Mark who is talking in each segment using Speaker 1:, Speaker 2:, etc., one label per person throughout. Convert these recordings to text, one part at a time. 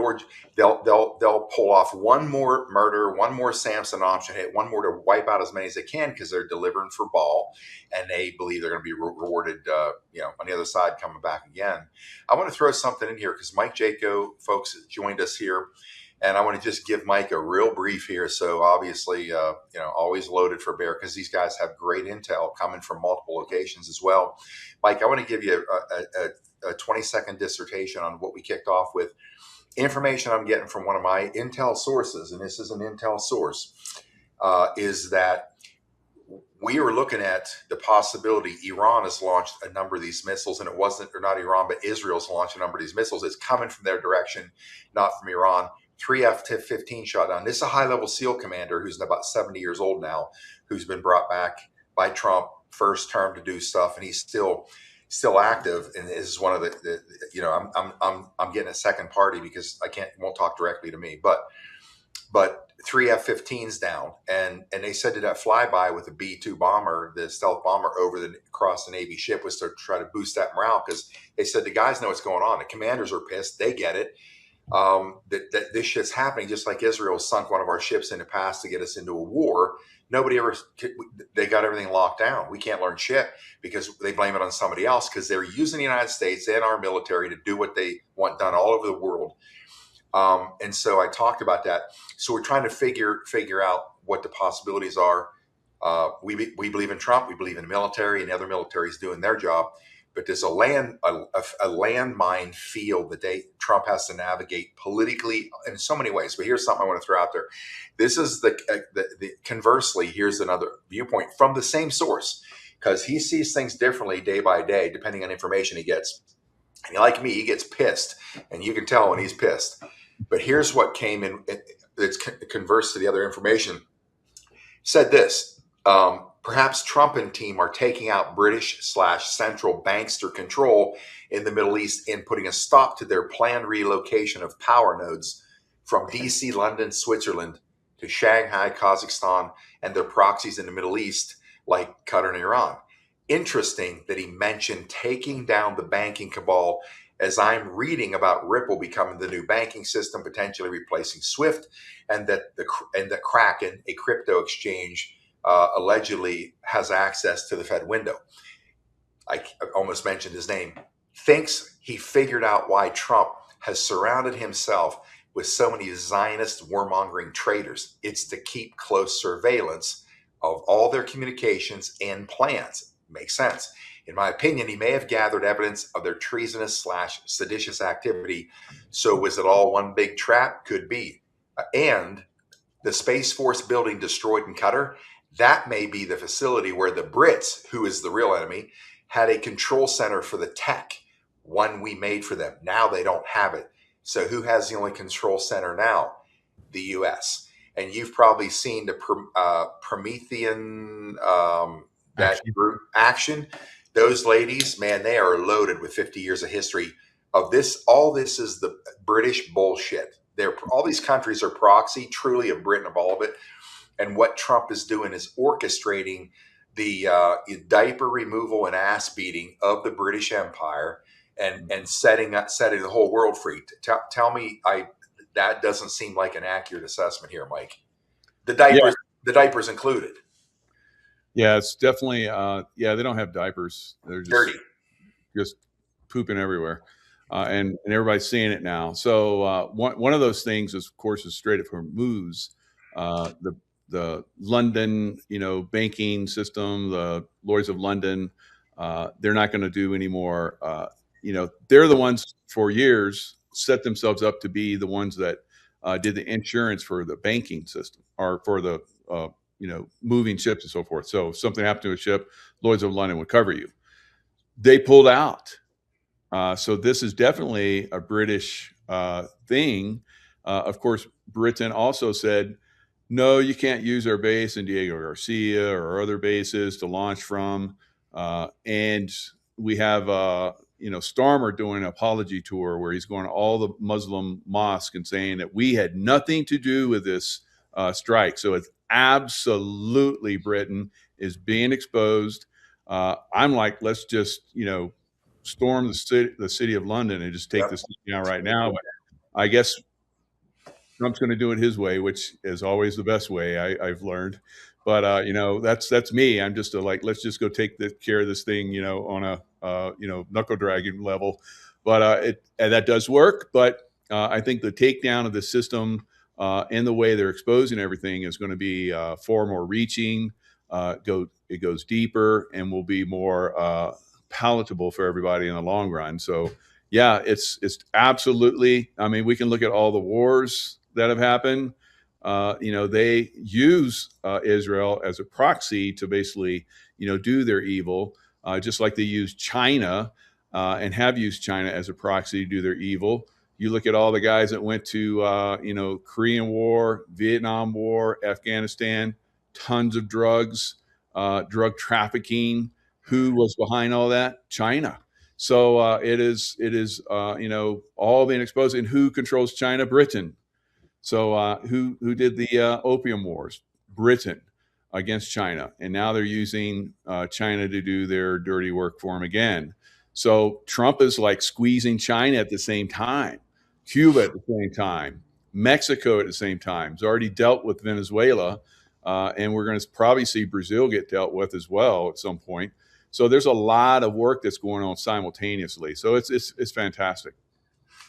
Speaker 1: door. They'll pull off one more murder, one more Samson option hit, one more to wipe out as many as they can because they're delivering for ball, and they believe they're going to be rewarded. On the other side, coming back again. I want to throw something in here because Mike Jaco, folks, joined us here. And I want to just give Mike a real brief here. So obviously, always loaded for bear because these guys have great intel coming from multiple locations as well. Mike, I want to give you a 20-second dissertation on what we kicked off with. Information I'm getting from one of my intel sources, and this is an intel source, is that we are looking at the possibility Iran has launched a number of these missiles, and it wasn't, or not Iran, but Israel's launched a number of these missiles. It's coming from their direction, not from Iran. 3 F-15 shot down. This is a high-level SEAL commander who's about 70 years old now, who's been brought back by Trump first term to do stuff, and he's still active. And this is one of the I'm getting a second party because won't talk directly to me, but 3 F-15s down, and they said that flyby with the B-2 bomber, the stealth bomber across the Navy ship was to try to boost that morale because they said the guys know what's going on. The commanders are pissed. They get it. That this shit's happening, just like Israel sunk one of our ships in the past to get us into a war. They got everything locked down. We can't learn shit because they blame it on somebody else because they're using the United States and our military to do what they want done all over the world. And so I talked about that. So we're trying to figure out what the possibilities are. We believe in Trump. We believe in the military, and the other militaries doing their job. But there's a landmine field that Trump has to navigate politically in so many ways. But here's something I want to throw out there. This is the conversely. Here's another viewpoint from the same source, because he sees things differently day by day depending on information he gets. And like me, he gets pissed, and you can tell when he's pissed. But here's what came in. It's converse to the other information. Said this. Perhaps Trump and team are taking out British/central bankster control in the Middle East and putting a stop to their planned relocation of power nodes from DC, London, Switzerland to Shanghai, Kazakhstan, and their proxies in the Middle East like Qatar and Iran. Interesting that he mentioned taking down the banking cabal, as I'm reading about Ripple becoming the new banking system, potentially replacing SWIFT, and that Kraken, a crypto exchange, allegedly has access to the Fed window. I almost mentioned his name. Thinks he figured out why Trump has surrounded himself with so many Zionist warmongering traitors. It's to keep close surveillance of all their communications and plans. Makes sense. In my opinion, he may have gathered evidence of their treasonous/seditious activity. So was it all one big trap? Could be. And the Space Force building destroyed in Qatar, that may be the facility where the Brits, who is the real enemy, had a control center for the tech, one we made for them. Now they don't have it. So who has the only control center now? The U.S. And you've probably seen the Promethean action. Those ladies, man, they are loaded with 50 years of history of this. All this is the British bullshit. All these countries are proxy, truly, of Britain, of all of it. And what Trump is doing is orchestrating the diaper removal and ass beating of the British Empire and setting the whole world free. Tell me, that doesn't seem like an accurate assessment here, Mike. The diapers included.
Speaker 2: Yeah, it's definitely. They don't have diapers. They're just
Speaker 1: dirty,
Speaker 2: just pooping everywhere, and everybody's seeing it now. So one of those things, of course, is straight from Moose, the London, banking system, the Lloyd's of London. They're not going to do any more. They're the ones for years set themselves up to be the ones that did the insurance for the banking system or for the moving ships and so forth. So if something happened to a ship, Lloyd's of London would cover you. They pulled out. So this is definitely a British thing. Of course, Britain also said, no, you can't use our base in Diego Garcia or other bases to launch from. And we have, Starmer doing an apology tour where he's going to all the Muslim mosques and saying that we had nothing to do with this strike. So it's absolutely Britain is being exposed. I'm like, let's just, storm the city of London and just take this down right now. But I guess Trump's going to do it his way, which is always the best way. I've learned, but that's me. I'm just like, let's just go take care of this thing, on a knuckle dragging level. But and that does work. But I think the takedown of the system and the way they're exposing everything is going to be far more reaching. It goes deeper and will be more palatable for everybody in the long run. So yeah, it's absolutely. I mean, we can look at all the wars that have happened. They use Israel as a proxy to basically, do their evil, just like they use China and have used China as a proxy to do their evil. You look at all the guys that went to, Korean War, Vietnam War, Afghanistan, tons of drugs, drug trafficking. Who was behind all that? China. So it is all being exposed. And who controls China? Britain. So who did the opium wars? Britain against China, and now they're using China to do their dirty work for them again. So Trump is like squeezing China at the same time, Cuba at the same time, Mexico at the same time. He's already dealt with Venezuela, and we're going to probably see Brazil get dealt with as well at some point. So there's a lot of work that's going on simultaneously. So it's fantastic.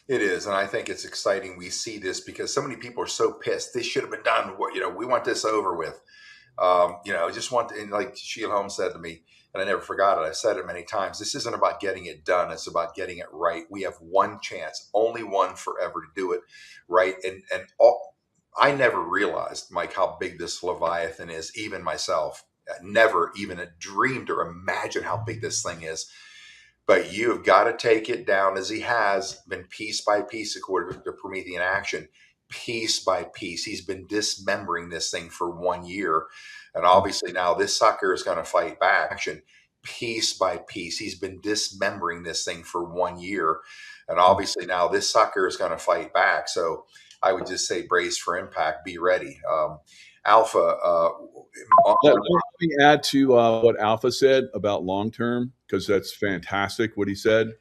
Speaker 1: It is, and I think it's exciting. We see this because so many people are so pissed. This should have been done. We want this over with. Just want to, and like Sheila Holmes said to me, and I never forgot it. I said it many times. This isn't about getting it done. It's about getting it right. We have one chance, only one forever to do it right. I never realized, Mike, how big this Leviathan is. Even myself, never even dreamed or imagined how big this thing is. But you have got to take it down as he has been, piece by piece, according to Promethean Action, piece by piece. He's been dismembering this thing for 1 year. And obviously now this sucker is going to fight back. Action, piece by piece. He's been dismembering this thing for 1 year. And obviously now this sucker is going to fight back. So I would just say brace for impact, be ready. Alpha.
Speaker 2: Let me add to what Alpha said about long term, because that's fantastic what he said.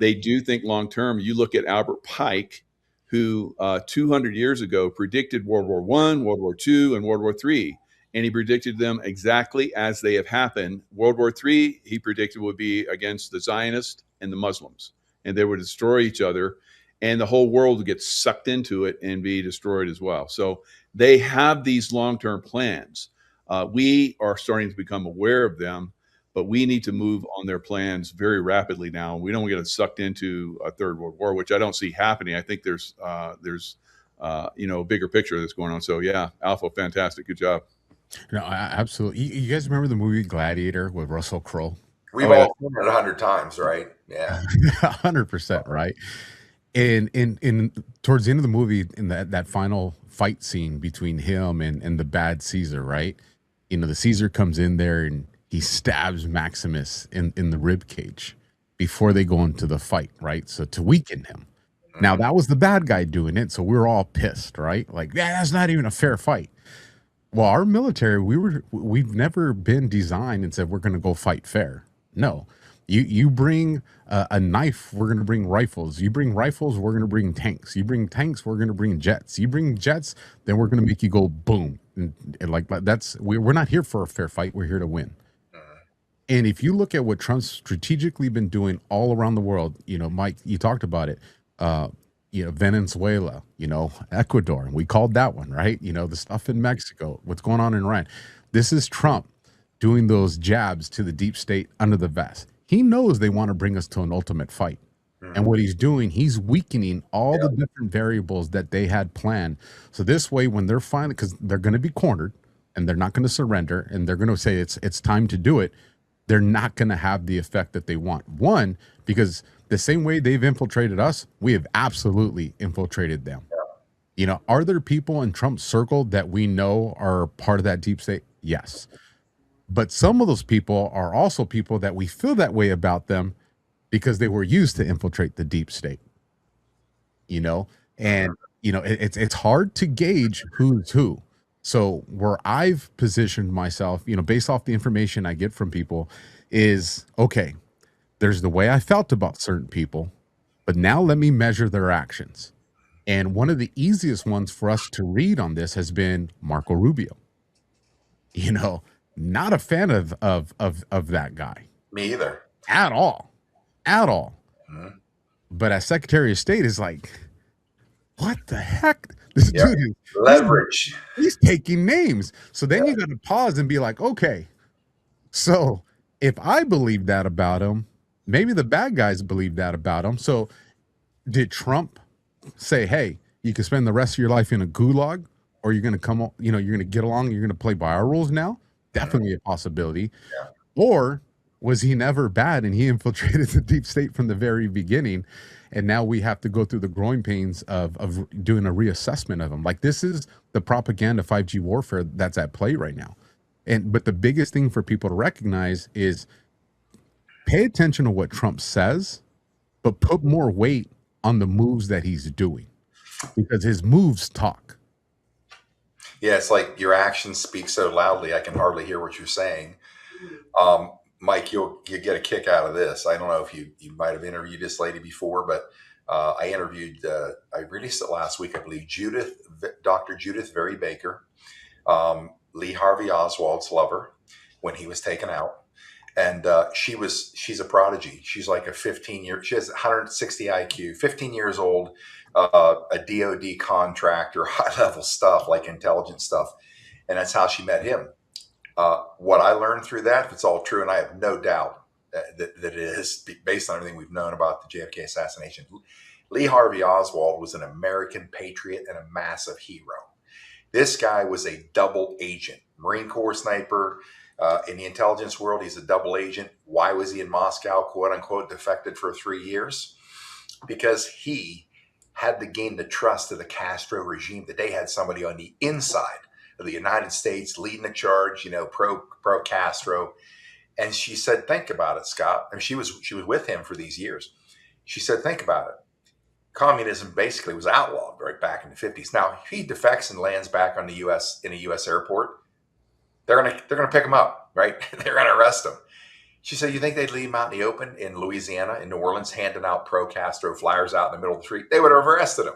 Speaker 2: They do think long term. You look at Albert Pike, who 200 years ago predicted World War I, World War II, and World War III. And he predicted them exactly as they have happened. World War III, he predicted, would be against the Zionists and the Muslims, and they would destroy each other, and the whole world would get sucked into it and be destroyed as well. So they have these long-term plans. We are starting to become aware of them, but we need to move on their plans very rapidly now. We don't get sucked into a third world war, which I don't see happening. I think there's a bigger picture that's going on. So yeah, Alpha, fantastic, good job.
Speaker 3: No, absolutely. You guys remember the movie Gladiator with Russell Crowe?
Speaker 1: We've all seen it 100 times, right? Yeah,
Speaker 3: 100%, right? And in towards the end of the movie, in that final fight scene between him and the bad Caesar, right? The Caesar comes in there and he stabs Maximus in the rib cage before they go into the fight, right? So to weaken him. Now that was the bad guy doing it, so we were all pissed, right? Like, yeah, that's not even a fair fight. Well, our military, we've never been designed and said we're going to go fight fair. No, you bring a knife, we're going to bring rifles. You bring rifles, we're going to bring tanks. You bring tanks, we're going to bring jets. You bring jets, then we're going to make you go boom. And like we're not here for a fair fight. We're here to win. And if you look at what Trump's strategically been doing all around the world, Mike, you talked about it. Venezuela, Ecuador, and we called that one, right? The stuff in Mexico, what's going on in Iran. This is Trump doing those jabs to the deep state under the vest. He knows they want to bring us to an ultimate fight. And what he's doing, he's weakening all the different variables that they had planned. So this way, when they're finally, because they're going to be cornered and they're not going to surrender and they're going to say it's time to do it, they're not going to have the effect that they want. One, because the same way they've infiltrated us, we have absolutely infiltrated them. Are there people in Trump's circle that we know are part of that deep state? Yes. But some of those people are also people that we feel that way about them because they were used to infiltrate the deep state. And it's hard to gauge who's who. So where I've positioned myself, based off the information I get from people is, okay, there's the way I felt about certain people, but now let me measure their actions. And one of the easiest ones for us to read on this has been Marco Rubio. You know, not a fan of that guy
Speaker 1: Me either.
Speaker 3: at all, at all.
Speaker 1: Mhm.
Speaker 3: But as Secretary of State is like, what the heck? This
Speaker 1: Yep.
Speaker 3: dude is
Speaker 1: Leverage.
Speaker 3: he's taking names. So then you got to pause and be like, okay, so if I believe that about him, maybe the bad guys believe that about him. So did Trump say, hey, you can spend the rest of your life in a gulag, or you're going to come, you know, you're going to get along, you're going to play by our rules now? Definitely a possibility.
Speaker 1: Yeah.
Speaker 3: Or was he never bad and he infiltrated the deep state from the very beginning? And now we have to go through the growing pains of doing a reassessment of him. Like, this is the propaganda 5G warfare that's at play right now. But the biggest thing for people to recognize is pay attention to what Trump says, but put more weight on the moves that he's doing, because his moves talk.
Speaker 1: Yeah, it's like your actions speak so loudly, I can hardly hear what you're saying. Mike, you get a kick out of this. I don't know if you might have interviewed this lady before, but I interviewed, I released it last week, I believe, Dr. Judith Very Baker, Lee Harvey Oswald's lover, when he was taken out. And she's a prodigy. She's like she has 160 IQ, 15 years old, a DOD contractor, high level stuff, like intelligence stuff. And that's how she met him. What I learned through that, if it's all true, and I have no doubt that it is, based on everything we've known about the JFK assassination, Lee Harvey Oswald was an American patriot and a massive hero. This guy was a double agent, Marine Corps sniper. In the intelligence world, he's a double agent. Why was he in Moscow, quote unquote, defected for 3 years? Because he had to gain the trust of the Castro regime, that they had somebody on the inside of the United States leading the charge, you know, pro Castro. And she said, think about it, Scott. And she was with him for these years. She said, think about it. Communism basically was outlawed right back in the 50s. Now, if he defects and lands back on the U.S. in a U.S. airport, they're gonna pick him up, right? They're gonna arrest him. She said, you think they'd leave him out in the open in Louisiana, in New Orleans, handing out pro-Castro flyers out in the middle of the street? They would have arrested him.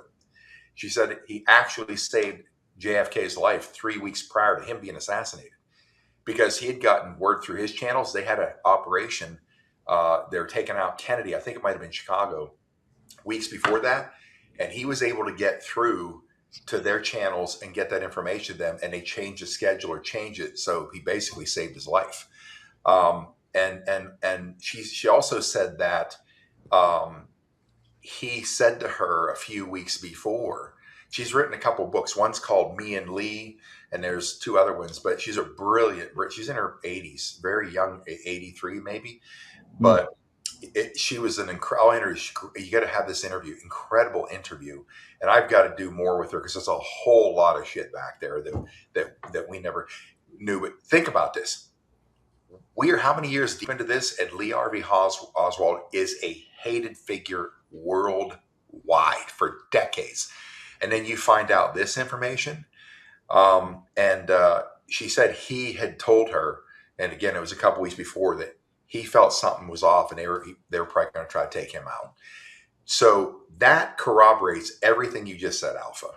Speaker 1: She said he actually saved JFK's life 3 weeks prior to him being assassinated, because he had gotten word through his channels. They had an operation. They were taking out Kennedy. I think it might have been Chicago, weeks before that. And he was able to get through to their channels and get that information to them, and they changed the schedule or change it. So he basically saved his life. And she also said that he said to her a few weeks before, she's written a couple books. One's called Me and Lee, and there's two other ones, but she's a brilliant, she's in her 80s, very young, 83 maybe. But she was an incredible, you got to have this interview, incredible interview. And I've got to do more with her, because there's a whole lot of shit back there that we never knew. But think about this. We are how many years deep into this, and Lee Harvey Oswald is a hated figure worldwide for decades. And then you find out this information. And she said he had told her, and again, it was a couple weeks before, that he felt something was off, and they were probably going to try to take him out. So that corroborates everything you just said, Alpha.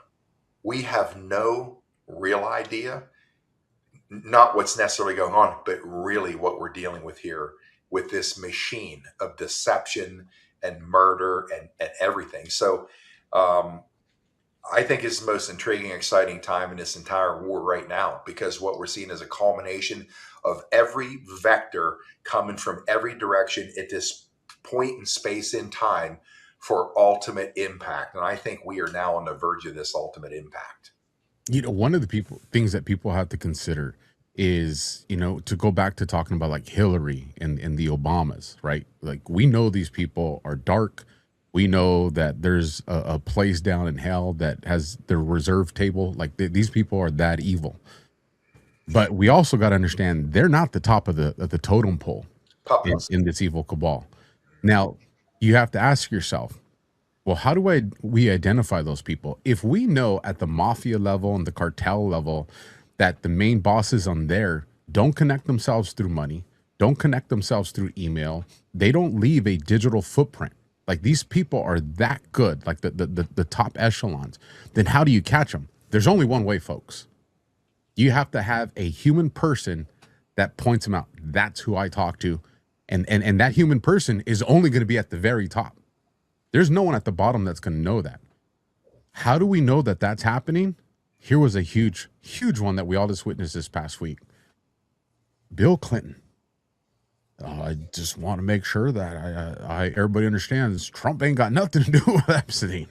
Speaker 1: We have no real idea, not what's necessarily going on, but really what we're dealing with here with this machine of deception and murder and everything. So I think it's the most intriguing, exciting time in this entire war right now, because what we're seeing is a culmination of every vector coming from every direction at this point in space in time for ultimate impact. And I think we are now on the verge of this ultimate impact.
Speaker 3: You know, one of the things that people have to consider is, you know, to go back to talking about like Hillary and the Obamas, right? Like, we know these people are dark. We know that there's a place down in hell that has their reserve table. Like, these people are that evil. But we also got to understand they're not the top of the totem pole in this evil cabal. Now, you have to ask yourself, well, how do we identify those people? If we know at the mafia level and the cartel level that the main bosses on there don't connect themselves through money, don't connect themselves through email, they don't leave a digital footprint. Like these people are that good, like the top echelons. Then how do you catch them? There's only one way, folks. You have to have a human person that points them out. That's who I talk to. And that human person is only going to be at the very top. There's no one at the bottom that's going to know that. How do we know that that's happening? Here was a huge, huge one that we all just witnessed this past week. Bill Clinton. I just want to make sure that everybody understands Trump ain't got nothing to do with Epstein.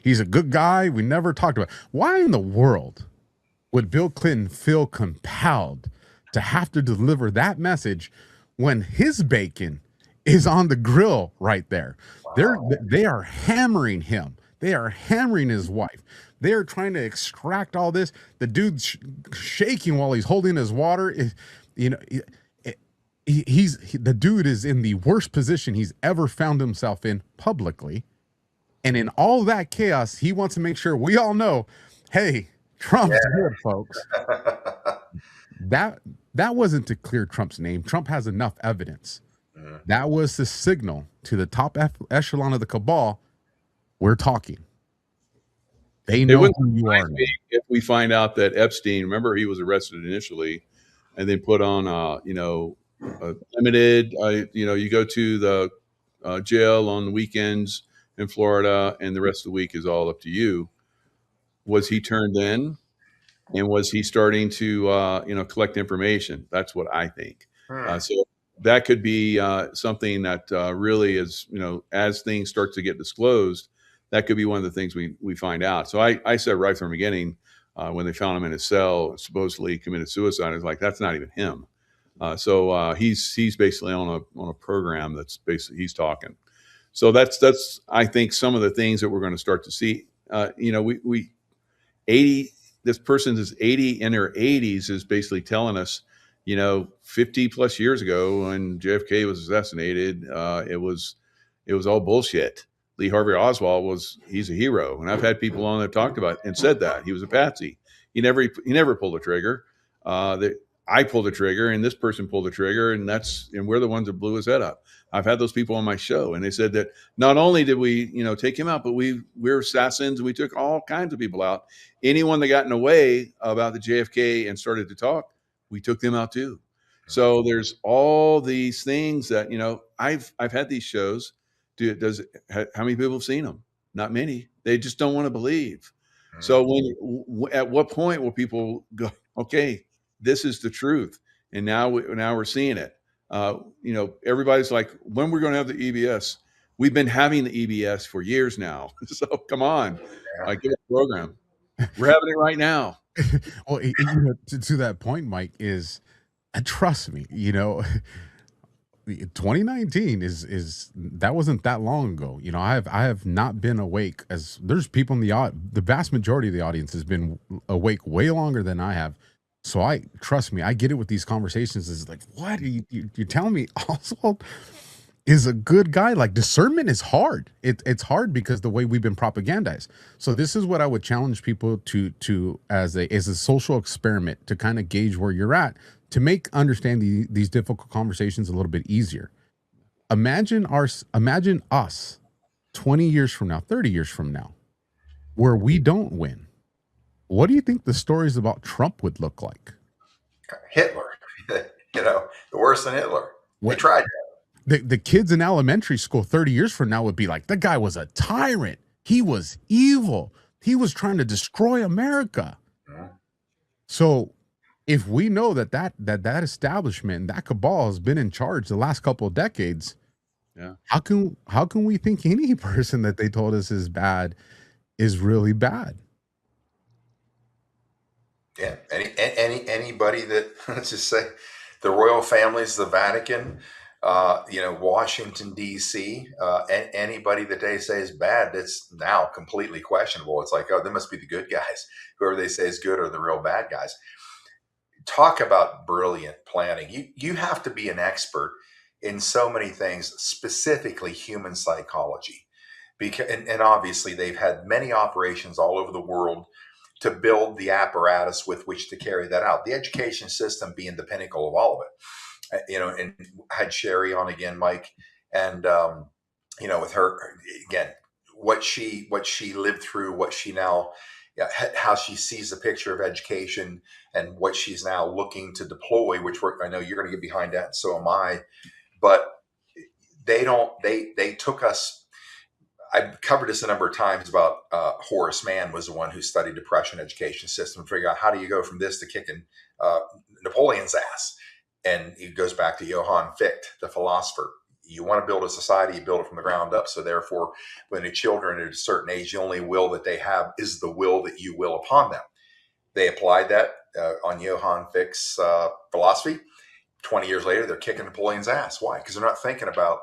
Speaker 3: He's a good guy. We never talked about it. Why in the world would Bill Clinton feel compelled to have to deliver that message when his bacon is on the grill right there? They are hammering him. They are hammering his wife. They are trying to extract all this. The dude's shaking while he's holding his water. The dude is in the worst position he's ever found himself in publicly. And in all that chaos, he wants to make sure we all know, hey, Trump's good, folks. That wasn't to clear Trump's name. Trump has enough evidence. That was the signal to the top echelon of the cabal. We're talking. They know who you are.
Speaker 2: If we find out that Epstein, remember, he was arrested initially and then put on, limited, you go to the jail on the weekends in Florida and the rest of the week is all up to you. Was he turned in? And was he starting to, collect information? That's what I think. So that could be something that really is, as things start to get disclosed, that could be one of the things we find out. So I said right from the beginning, when they found him in his cell, supposedly committed suicide, I was like, that's not even him. So he's basically on a program that's basically he's talking. So that's I think some of the things that we're going to start to see. This person is 80 in their 80s is basically telling us, 50 plus years ago when JFK was assassinated, it was all bullshit. Lee Harvey Oswald he's a hero. And I've had people on that talked about and said that he was a patsy. He never pulled the trigger. I pulled the trigger and this person pulled the trigger and we're the ones that blew his head up. I've had those people on my show and they said that not only did we, take him out, but we're assassins. We took all kinds of people out. Anyone that got in the way about the JFK and started to talk, we took them out too. So there's all these things that, I've had these shows. How many people have seen them? Not many. They just don't want to believe. So at what point will people go, okay, this is the truth. And now we're seeing it. Everybody's like, when we're going to have the EBS? We've been having the EBS for years now. So come on, give it a program. We're having it right now.
Speaker 3: Well, to that point, Mike, is trust me, 2019 is that wasn't that long ago. I have not been awake as there's people in the vast majority of the audience has been awake way longer than I have. So trust me, I get it with these conversations. Is like, what are you're telling me Oswald is a good guy? Like discernment is hard. It's hard because the way we've been propagandized. So this is what I would challenge people to as a social experiment to kind of gauge where you're at to make understand these difficult conversations a little bit easier. Imagine us 20 years from now, 30 years from now, where we don't win. What do you think the stories about Trump would look like?
Speaker 1: Hitler, worse than Hitler. They tried that.
Speaker 3: The kids in elementary school 30 years from now would be like, the guy was a tyrant. He was evil. He was trying to destroy America. So if we know that establishment, that cabal has been in charge the last couple of decades, how can we think any person that they told us is bad is really bad?
Speaker 1: Yeah, anybody that, let's just say, the royal families, the Vatican, Washington D.C., anybody that they say is bad, that's now completely questionable. It's like, oh, they must be the good guys. Whoever they say is good are the real bad guys. Talk about brilliant planning. You have to be an expert in so many things, specifically human psychology, because and obviously they've had many operations all over the world to build the apparatus with which to carry that out. The education system being the pinnacle of all of it. And had Sherry on again, Mike, and with her, again, what she lived through, what she now, how she sees the picture of education and what she's now looking to deploy, which I know you're going to get behind that, and so am I. But they took us. I've covered this a number of times about Horace Mann was the one who studied depression education system and figured out how do you go from this to kicking Napoleon's ass. And it goes back to Johann Fichte, the philosopher. You want to build a society, you build it from the ground up. So therefore, when the children are at a certain age, the only will that they have is the will that you will upon them. They applied that on Johann Fichte's philosophy. 20 years later, they're kicking Napoleon's ass. Why? Because they're not thinking about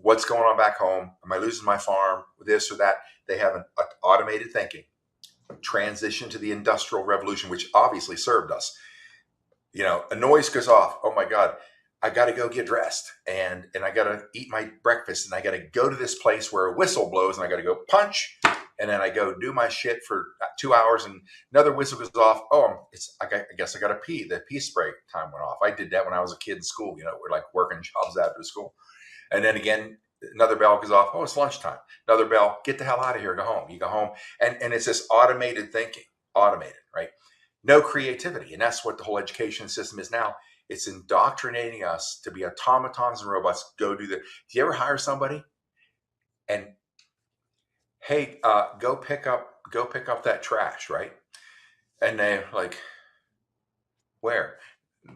Speaker 1: what's going on back home. Am I losing my farm? This or that. They have an automated thinking. Transition to the Industrial Revolution, which obviously served us. A noise goes off. Oh my God, I got to go get dressed and I got to eat my breakfast and I got to go to this place where a whistle blows and I got to go punch. And then I go do my shit for 2 hours and another whistle goes off. Oh, I guess I got to pee. The pee spray time went off. I did that when I was a kid in school. We're like working jobs after school. And then again, another bell goes off. Oh, it's lunchtime. Another bell. Get the hell out of here. Go home. You go home. And it's this automated thinking. Automated, right? No creativity. And that's what the whole education system is now. It's indoctrinating us to be automatons and robots. Go do that. Do you ever hire somebody and, hey, go pick up that trash, right? And they're like, where?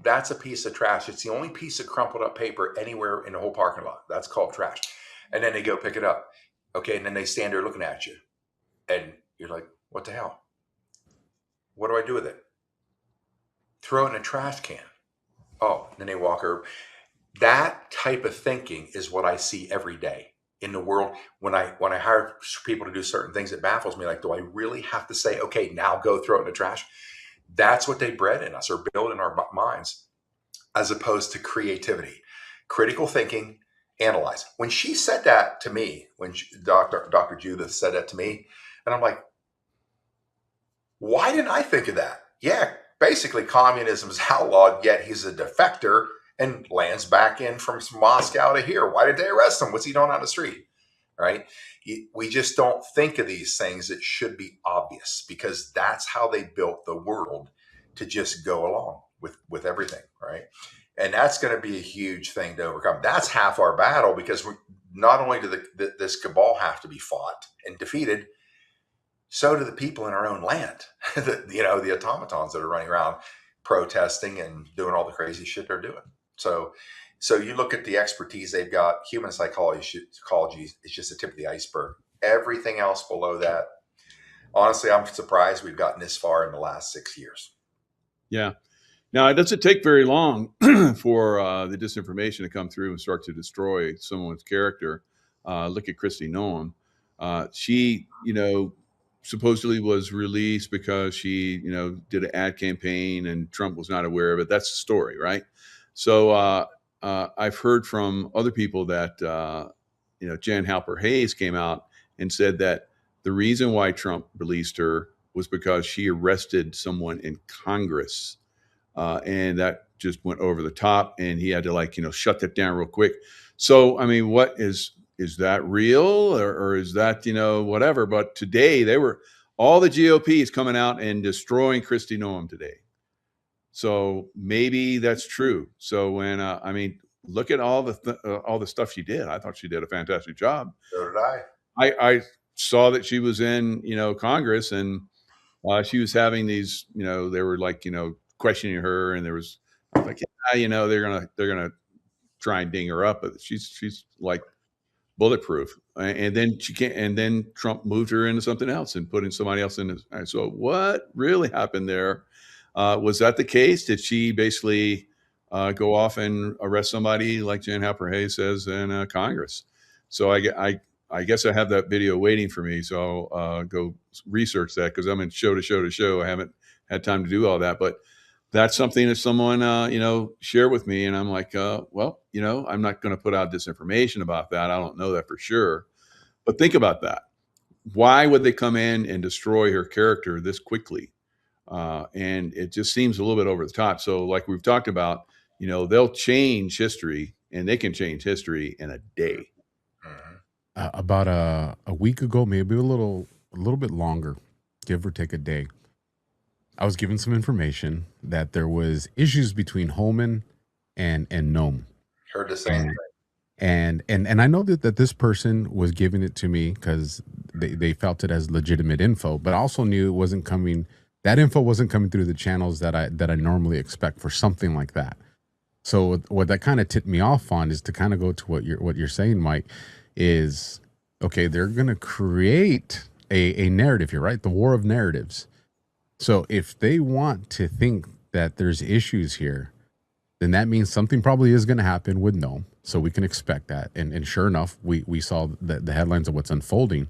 Speaker 1: That's a piece of trash. It's the only piece of crumpled up paper anywhere in the whole parking lot. That's called trash. And then they go pick it up. Okay. And then they stand there looking at you and you're like, what the hell? What do I do with it? Throw it in a trash can. Oh, then they walk over. That type of thinking is what I see every day in the world. When I hire people to do certain things, it baffles me. Like, do I really have to say, okay, now go throw it in the trash? That's what they bred in us or build in our minds, as opposed to creativity, critical thinking, analyze. When she said that to me, Dr. Judith said that to me, and I'm like, why didn't I think of that? Yeah, basically communism's outlawed, yet he's a defector and lands back in from Moscow to here. Why did they arrest him? What's he doing on the street? Right? We just don't think of these things that should be obvious because that's how they built the world to just go along with everything, right? And that's going to be a huge thing to overcome. That's half our battle because not only do this cabal have to be fought and defeated, so do the people in our own land, the automatons that are running around protesting and doing all the crazy shit they're doing. So you look at the expertise they've got. Human psychology is just the tip of the iceberg. Everything else below that, honestly, I'm surprised we've gotten this far in the last 6 years.
Speaker 2: Yeah. Now, it doesn't take very long for the disinformation to come through and start to destroy someone's character. Look at Kristi Noem. She, supposedly was released because she, did an ad campaign and Trump was not aware of it. That's the story, right? So I've heard from other people that, Jan Halper Hayes came out and said that the reason why Trump released her was because she arrested someone in Congress. And that just went over the top and he had to shut that down real quick. So, I mean, what is that real or is that, whatever? But today all the GOP is coming out and destroying Kristi Noem today. So maybe that's true. So when, look at all the stuff she did. I thought she did a fantastic job.
Speaker 1: So did I.
Speaker 2: I saw that she was in, Congress and she was having these, they were questioning her and there was like, they're gonna try and ding her up, but she's like bulletproof. And then she can't. And then Trump moved her into something else and put in somebody else in. So what really happened there? Was that the case? Did she basically go off and arrest somebody like Jan Halper Hayes says in Congress? So I guess I have that video waiting for me. So I'll go research that because I'm in show to show. I haven't had time to do all that, but that's something that someone, shared with me. And I'm like, well, I'm not going to put out disinformation about that. I don't know that for sure. But think about that. Why would they come in and destroy her character this quickly? And it just seems a little bit over the top. So like we've talked about, they'll change history and they can change history in a day.
Speaker 1: Mm-hmm.
Speaker 3: About a week ago, maybe a little bit longer, give or take a day, I was given some information that there was issues between Holman and Gnome.
Speaker 1: Heard the same
Speaker 3: And
Speaker 1: thing.
Speaker 3: and I know that this person was giving it to me because they felt it as legitimate info, but I also knew it wasn't coming. That info wasn't coming through the channels that I normally expect for something like that. So what that kind of tipped me off on is to kind of go to what you're saying, Mike, is okay. They're gonna create a narrative here, right? The war of narratives. So if they want to think that there's issues here, then that means something probably is going to happen with Gnome. So we can expect that. And sure enough, we saw the headlines of what's unfolding.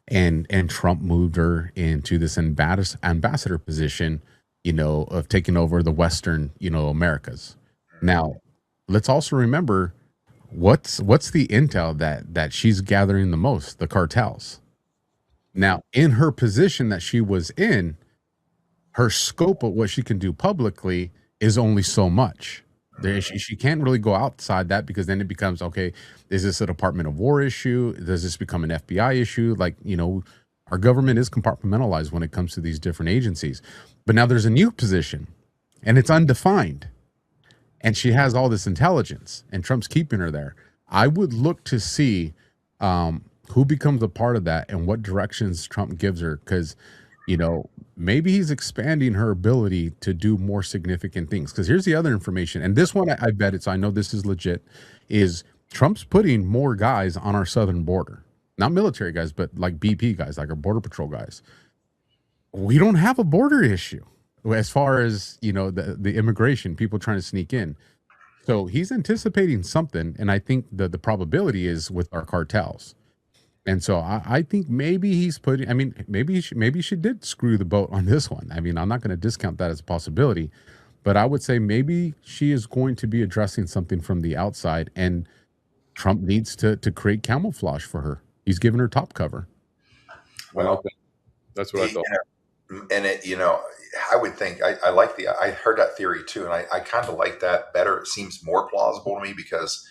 Speaker 3: And Trump moved her into this ambassador position, of taking over the Western, Americas. Now, let's also remember what's the intel that she's gathering the most, the cartels. Now, in her position that she was in, her scope of what she can do publicly is only so much. She can't really go outside that because then it becomes okay. Is this a Department of War issue? Does this become an FBI issue? Like, our government is compartmentalized when it comes to these different agencies. But now there's a new position and it's undefined. And she has all this intelligence and Trump's keeping her there. I would look to see who becomes a part of that and what directions Trump gives her. Because maybe he's expanding her ability to do more significant things. Because here's the other information, and this one I bet it, so I know this is legit, is Trump's putting more guys on our southern border. Not military guys, but like BP guys, like our border patrol guys. We don't have a border issue as far as, the immigration, people trying to sneak in. So he's anticipating something, and I think the probability is with our cartels. And so I think maybe he's putting. I mean, maybe she did screw the boat on this one. I mean, I'm not going to discount that as a possibility, but I would say maybe she is going to be addressing something from the outside, and Trump needs to create camouflage for her. He's giving her top cover.
Speaker 1: Well,
Speaker 2: that's what I thought.
Speaker 1: And I would think I like I heard that theory too, and I kind of like that better. It seems more plausible to me because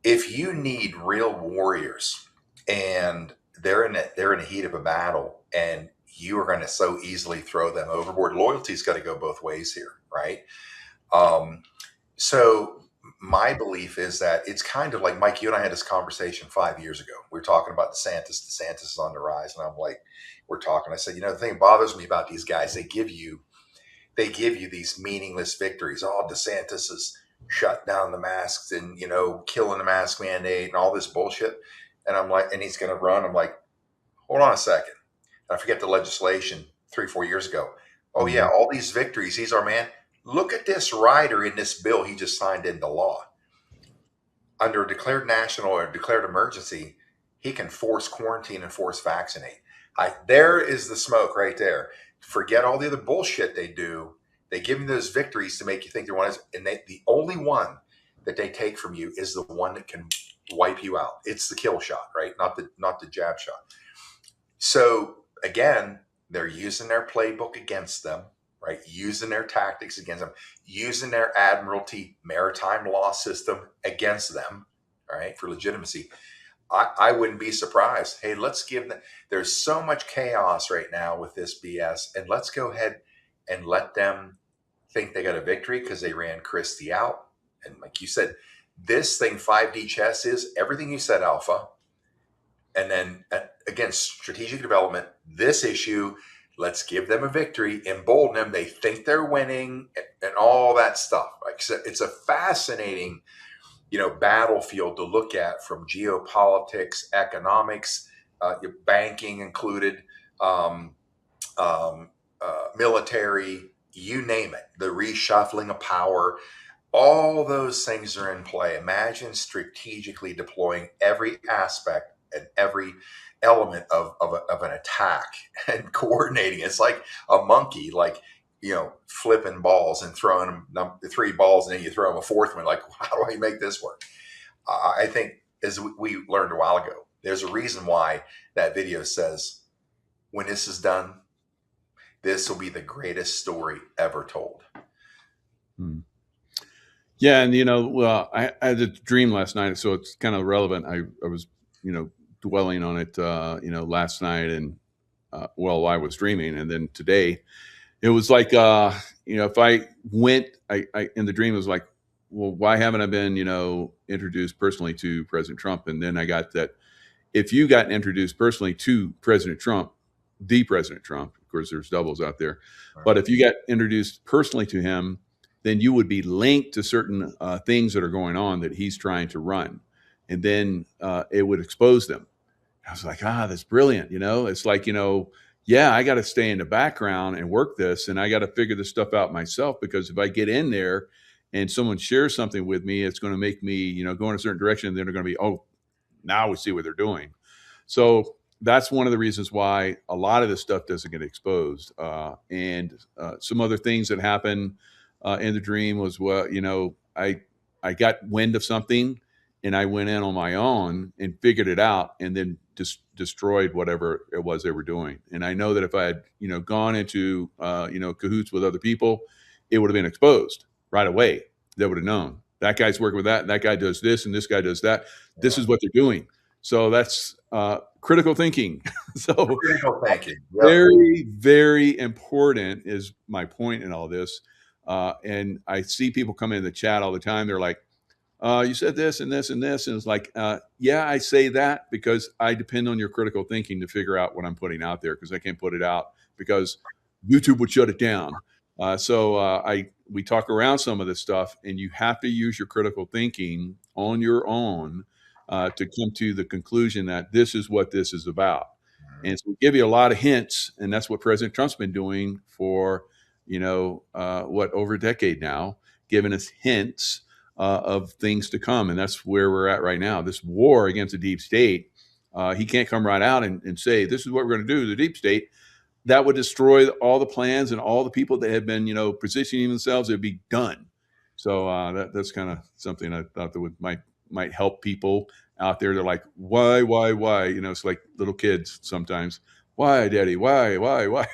Speaker 1: if you need real warriors and they're in the heat of a battle and you are going to so easily throw them overboard, loyalty's got to go both ways here, right? So my belief is that it's kind of like, Mike, you and I had this conversation 5 years ago. We were talking about DeSantis. DeSantis is on the rise, and I'm like, we're talking. I said, the thing that bothers me about these guys, they give you these meaningless victories. Oh, DeSantis is shut down the masks and killing the mask mandate and all this bullshit. And I'm like, and he's going to run. I'm like, hold on a second. I forget the legislation 3-4 years ago. Oh yeah, all these victories. He's our man. Look at this rider in this bill he just signed into law. Under a declared national or declared emergency, he can force quarantine and force vaccinate. There is the smoke right there. Forget all the other bullshit they do. They give you those victories to make you think they're one, and the only one that they take from you is the one that can wipe you out. It's the kill shot, right? Not the jab shot. So again, they're using their playbook against them, right? Using their tactics against them, using their admiralty maritime law system against them, right? For legitimacy. I wouldn't be surprised. Hey, let's give them, there's so much chaos right now with this BS, and let's go ahead and let them think they got a victory because they ran Christie out. And like you said, this thing, 5D chess, is everything you said, Alpha. And then again, strategic development, this issue, let's give them a victory, embolden them. They think they're winning and all that stuff. Like, so it's a fascinating, battlefield to look at, from geopolitics, economics, banking included, military, you name it, the reshuffling of power. All those things are in play. Imagine strategically deploying every aspect and every element of an attack and coordinating. It's like a monkey, like, flipping balls and throwing them 3 balls, and then you throw them a 4th one. Like, how do I make this work? I think, as we learned a while ago, there's a reason why that video says, when this is done, this will be the greatest story ever told.
Speaker 2: Yeah, and I had a dream last night, so it's kind of relevant. I was dwelling on it, last night, and well, I was dreaming, and then today it was like, if I went, I in the dream it was like, well, why haven't I been, introduced personally to President Trump? And then I got that if you got introduced personally to President Trump, the President Trump, of course, there's doubles out there, but if you got introduced personally to him, then you would be linked to certain things that are going on that he's trying to run, and then it would expose them. I was like, that's brilliant. It's like, yeah, I got to stay in the background and work this, and I got to figure this stuff out myself, because if I get in there and someone shares something with me, it's going to make me, go in a certain direction. And then they're going to be, oh, now we see what they're doing. So that's one of the reasons why a lot of this stuff doesn't get exposed. And some other things that happen in the dream was, well, I got wind of something, and I went in on my own and figured it out, and then just destroyed whatever it was they were doing. And I know that if I had, gone into, cahoots with other people, it would have been exposed right away. They would have known that guy's working with that, and that guy does this, and this guy does that. This is what they're doing. So that's critical thinking. So
Speaker 1: Critical thinking. Yep.
Speaker 2: very, very important is my point in all this. And I see people come in the chat all the time. They're like, you said this and this and this. And it's like, yeah, I say that because I depend on your critical thinking to figure out what I'm putting out there, because I can't put it out because YouTube would shut it down. So we talk around some of this stuff, and you have to use your critical thinking on your own to come to the conclusion that this is what this is about. And so we give you a lot of hints, and that's what President Trump's been doing for, over a decade now, giving us hints of things to come. And that's where we're at right now. This war against the deep state, he can't come right out and say, this is what we're going to do to the deep state. That would destroy all the plans and all the people that have been, positioning themselves. It'd be done. So that's kind of something I thought that might help people out there. They're like, why? It's like little kids sometimes. Why, Daddy? Why?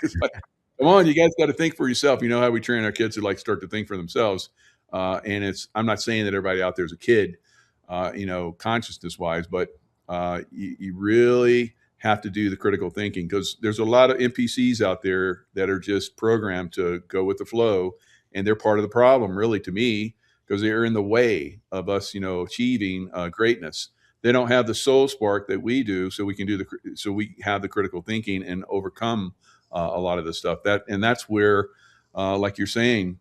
Speaker 2: It's like, come on, you guys got to think for yourself. You know how we train our kids to start to think for themselves. And I'm not saying that everybody out there is a kid, consciousness wise, but you really have to do the critical thinking, because there's a lot of NPCs out there that are just programmed to go with the flow. And they're part of the problem, really, to me, because they're in the way of us, achieving greatness. They don't have the soul spark that we do, so we can so we have the critical thinking and overcome a lot of the stuff. That's where, like you're saying,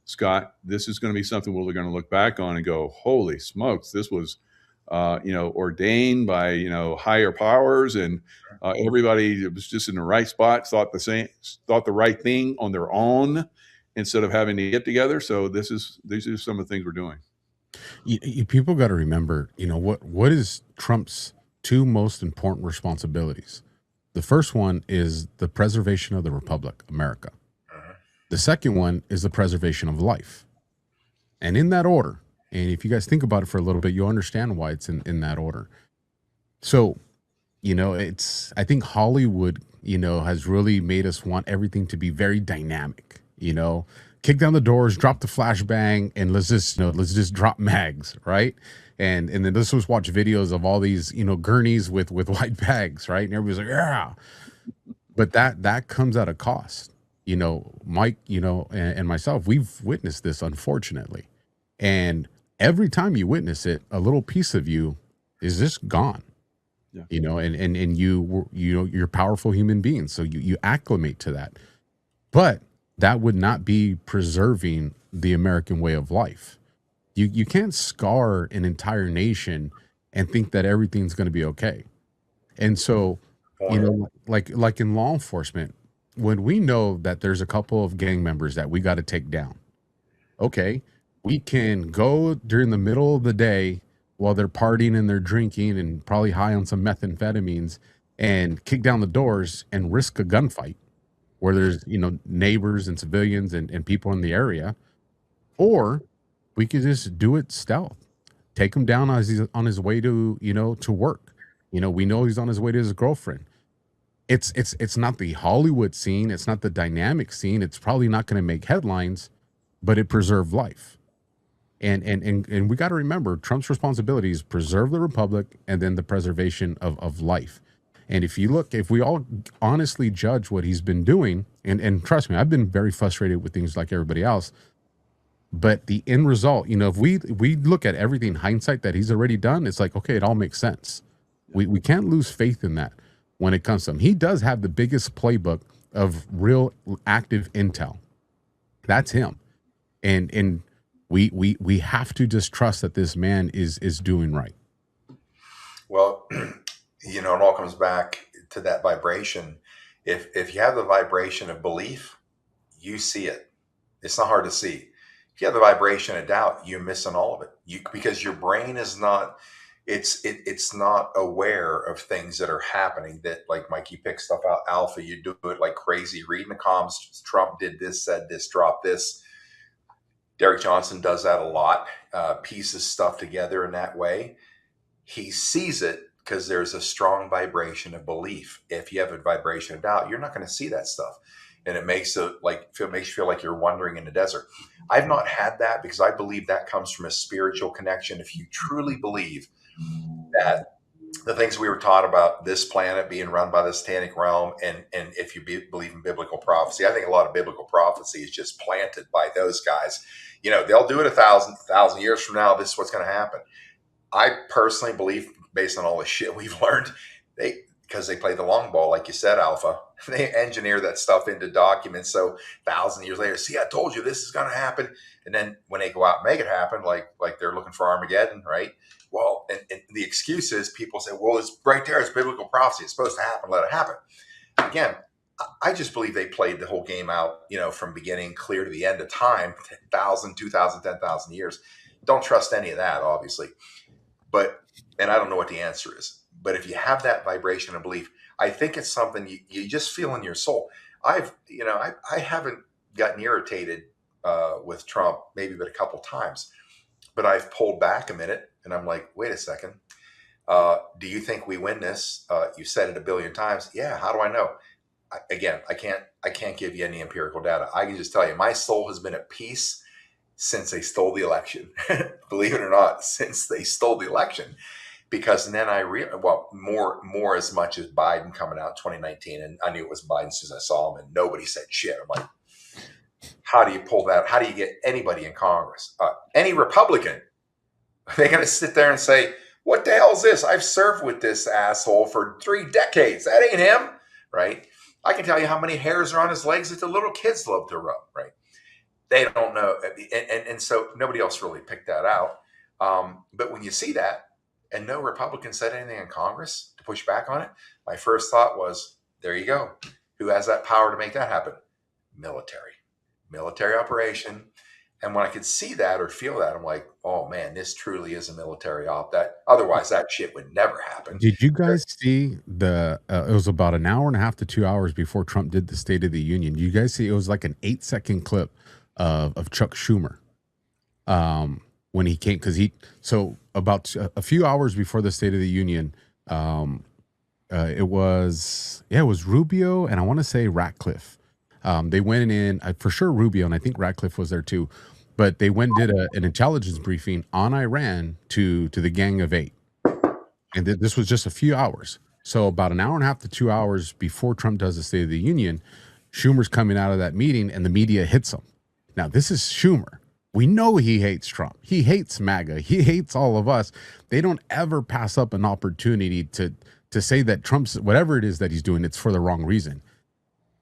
Speaker 2: Scott, this is going to be something we're going to look back on and go, holy smokes, this was, ordained by, higher powers, and everybody was just in the right spot, thought the right thing on their own instead of having to get together. So these are some of the things we're doing.
Speaker 3: People got to remember, what is Trump's two most important responsibilities? The first one is the preservation of the Republic, America. The second one is the preservation of life. And in that order, and if you guys think about it for a little bit, you'll understand why it's in that order. So, I think Hollywood, has really made us want everything to be very dynamic, kick down the doors, drop the flashbang, and let's just drop mags, right? And then let's just watch videos of all these, gurneys with white bags, right? And everybody's like, yeah. But that comes at a cost. Mike, and myself, we've witnessed this, unfortunately. And every time you witness it, a little piece of you is just gone. Yeah. And you're powerful human beings, so you acclimate to that. But that would not be preserving the American way of life. You can't scar an entire nation and think that everything's going to be okay. And so, like in law enforcement, when we know that there's a couple of gang members that we got to take down, okay, we can go during the middle of the day while they're partying and they're drinking and probably high on some methamphetamines and kick down the doors and risk a gunfight where there's, neighbors and civilians and people in the area. Or we could just do it stealth, take him down as he's on his way to, to work. We know he's on his way to his girlfriend. It's not the Hollywood scene. It's not the dynamic scene. It's probably not going to make headlines, but it preserved life. And we got to remember Trump's responsibility is preserve the republic and then the preservation of life. And if we all honestly judge what he's been doing, and trust me, I've been very frustrated with things like everybody else. But the end result, if we look at everything hindsight that he's already done, it's like, okay, it all makes sense. We can't lose faith in that when it comes to him. He does have the biggest playbook of real active intel. That's him. And we have to just trust that this man is doing right.
Speaker 1: Well, it all comes back to that vibration. If you have the vibration of belief, you see it. It's not hard to see. If you have the vibration of doubt, you're missing all of it. Because your brain is not, it's not aware of things that are happening. That, like Mike, you pick stuff out alpha, you do it like crazy, reading the comms. Trump did this, said this, dropped this. Derek Johnson does that a lot. Pieces stuff together in that way. He sees it because there's a strong vibration of belief. If you have a vibration of doubt, you're not going to see that stuff. And it makes makes you feel like you're wandering in the desert. I've not had that because I believe that comes from a spiritual connection. If you truly believe that the things we were taught about this planet being run by the satanic realm, and if you believe in biblical prophecy, I think a lot of biblical prophecy is just planted by those guys. They'll do it 1,000 years from now. This is what's going to happen. I personally believe, based on all the shit we've learned, because they play the long ball, like you said, Alpha. They engineer that stuff into documents. So 1,000 years later, see, I told you this is going to happen. And then when they go out and make it happen, like they're looking for Armageddon, right? Well, and the excuse is people say, well, it's right there. It's biblical prophecy. It's supposed to happen. Let it happen. Again, I just believe they played the whole game out, from beginning clear to the end of time, 1,000, 2,000, 10,000 years. Don't trust any of that, obviously. And I don't know what the answer is. But if you have that vibration of belief, I think it's something you just feel in your soul. I haven't gotten irritated with Trump, maybe but a couple times, but I've pulled back a minute and I'm like, wait a second. Do you think we win this? You said it a billion times. Yeah. How do I know? I can't give you any empirical data. I can just tell you my soul has been at peace since they stole the election. Believe it or not, since they stole the election. Because then more as much as Biden coming out in 2019, and I knew it was Biden since I saw him, and nobody said shit. I'm like, how do you pull that? How do you get anybody in Congress? Any Republican? They're going to sit there and say, what the hell is this? I've served with this asshole for 3 decades. That ain't him, right? I can tell you how many hairs are on his legs that the little kids love to rub, right? They don't know. And so nobody else really picked that out. But when you see that, and no Republican said anything in Congress to push back on it, my first thought was, there you go. Who has that power to make that happen? Military operation. And when I could see that or feel that, I'm like, oh man, this truly is a military op. Otherwise that shit would never happen.
Speaker 3: Did you guys see it was about an hour and a half to 2 hours before Trump did the State of the Union. You guys see, it was like an 8-second clip of Chuck Schumer. When he came, so about a few hours before the State of the Union, it was Rubio and I want to say Ratcliffe. They went in, for sure Rubio, and I think Ratcliffe was there too, but they went and did an intelligence briefing on Iran to the Gang of Eight. And this was just a few hours. So about an hour and a half to 2 hours before Trump does the State of the Union, Schumer's coming out of that meeting and the media hits him. Now, this is Schumer. We know he hates Trump. He hates MAGA. He hates all of us. They don't ever pass up an opportunity to say that Trump's, whatever it is that he's doing, it's for the wrong reason.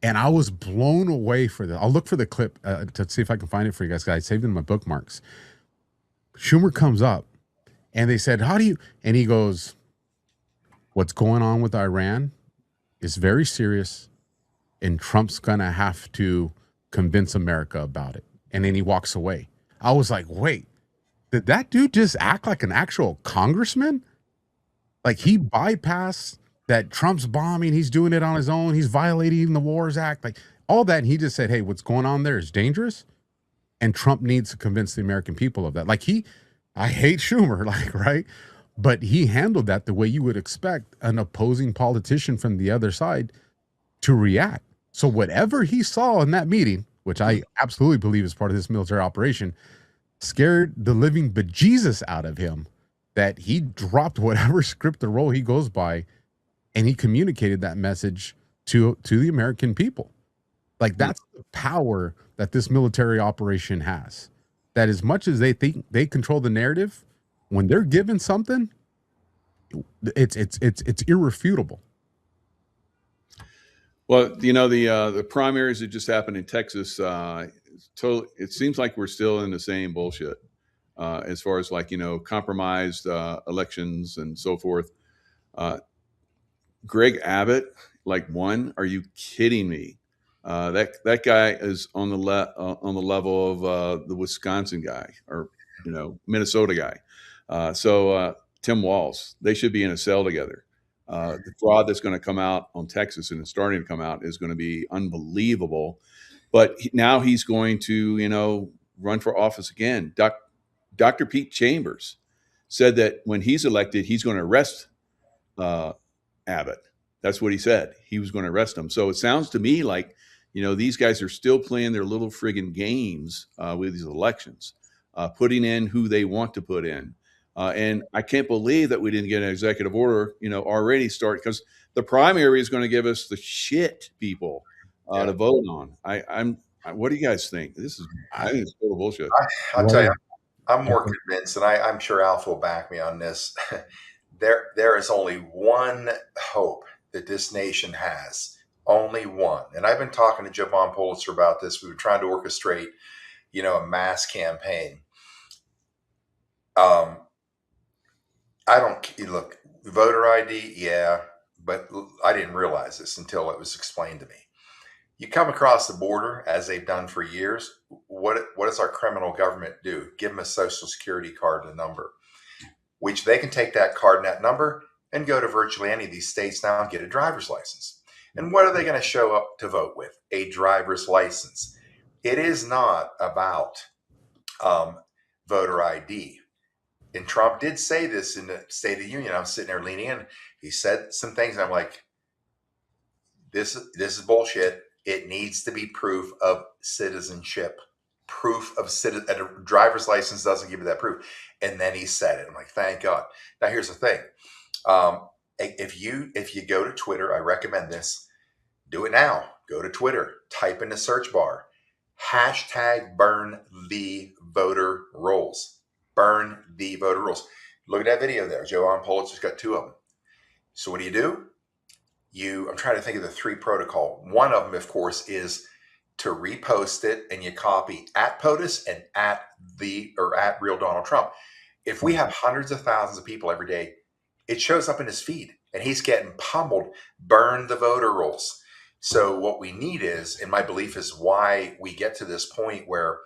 Speaker 3: And I was blown away for that. I'll look for the clip to see if I can find it for you guys. I saved it in my bookmarks. Schumer comes up and they said, how do you, and he goes, what's going on with Iran is very serious and Trump's going to have to convince America about it. And then he walks away. I was like, wait, did that dude just act like an actual congressman? Like he bypassed that Trump's bombing. He's doing it on his own. He's violating the Wars Act, like all that. And he just said, hey, what's going on there is dangerous. And Trump needs to convince the American people of that. Like I hate Schumer, like, right. But he handled that the way you would expect an opposing politician from the other side to react. So whatever he saw in that meeting, which I absolutely believe is part of this military operation, scared the living bejesus out of him that he dropped whatever script or role he goes by, and he communicated that message to the American people. Like, that's the power that this military operation has. That as much as they think they control the narrative, when they're given something, it's irrefutable.
Speaker 2: Well, the primaries that just happened in Texas, it seems like we're still in the same bullshit as far as compromised elections and so forth. Greg Abbott won. Are you kidding me? That guy is on the level of the Wisconsin guy or Minnesota guy. So Tim Walz, they should be in a cell together. The fraud that's going to come out on Texas and it's starting to come out is going to be unbelievable. But now he's going to run for office again. Dr. Pete Chambers said that when he's elected, he's going to arrest Abbott. That's what he said. He was going to arrest him. So it sounds to me like, these guys are still playing their little friggin' games with these elections, putting in who they want to put in. And I can't believe that we didn't get an executive order, already start, because the primary is going to give us the shit people to vote on. What do you guys think? I think it's total bullshit.
Speaker 1: I'll tell you, I'm more convinced, and I'm sure Alpha will back me on this. There is only one hope that this nation has, only one. And I've been talking to Javon Pulitzer about this. We were trying to orchestrate, a mass campaign. I don't look, voter ID, yeah, but I didn't realize this until it was explained to me. You come across the border, as they've done for years. What does our criminal government do? Give them a social security card and a number, which they can take that card and that number and go to virtually any of these states now and get a driver's license. And what are they going to show up to vote with? A driver's license. It is not about voter ID. And Trump did say this in the State of the Union. I'm sitting there leaning in. He said some things, and I'm like, this is bullshit. It needs to be proof of citizenship. Proof of citizen. A driver's license doesn't give you that proof. And then he said it. I'm like, thank God. Now here's the thing. If you go to Twitter, I recommend this. Do it now. Go to Twitter. Type in the search bar. #burn the voter rolls. Burn the voter rolls. Look at that video there. Javon Pulitzer's got 2 of them. So what do? I'm trying to think of the 3 protocol. One of them, of course, is to repost it, and you copy @POTUS and @real Donald Trump. If we have hundreds of thousands of people every day, it shows up in his feed, and he's getting pummeled. Burn the voter rolls. So what we need is, and my belief is why we get to this point where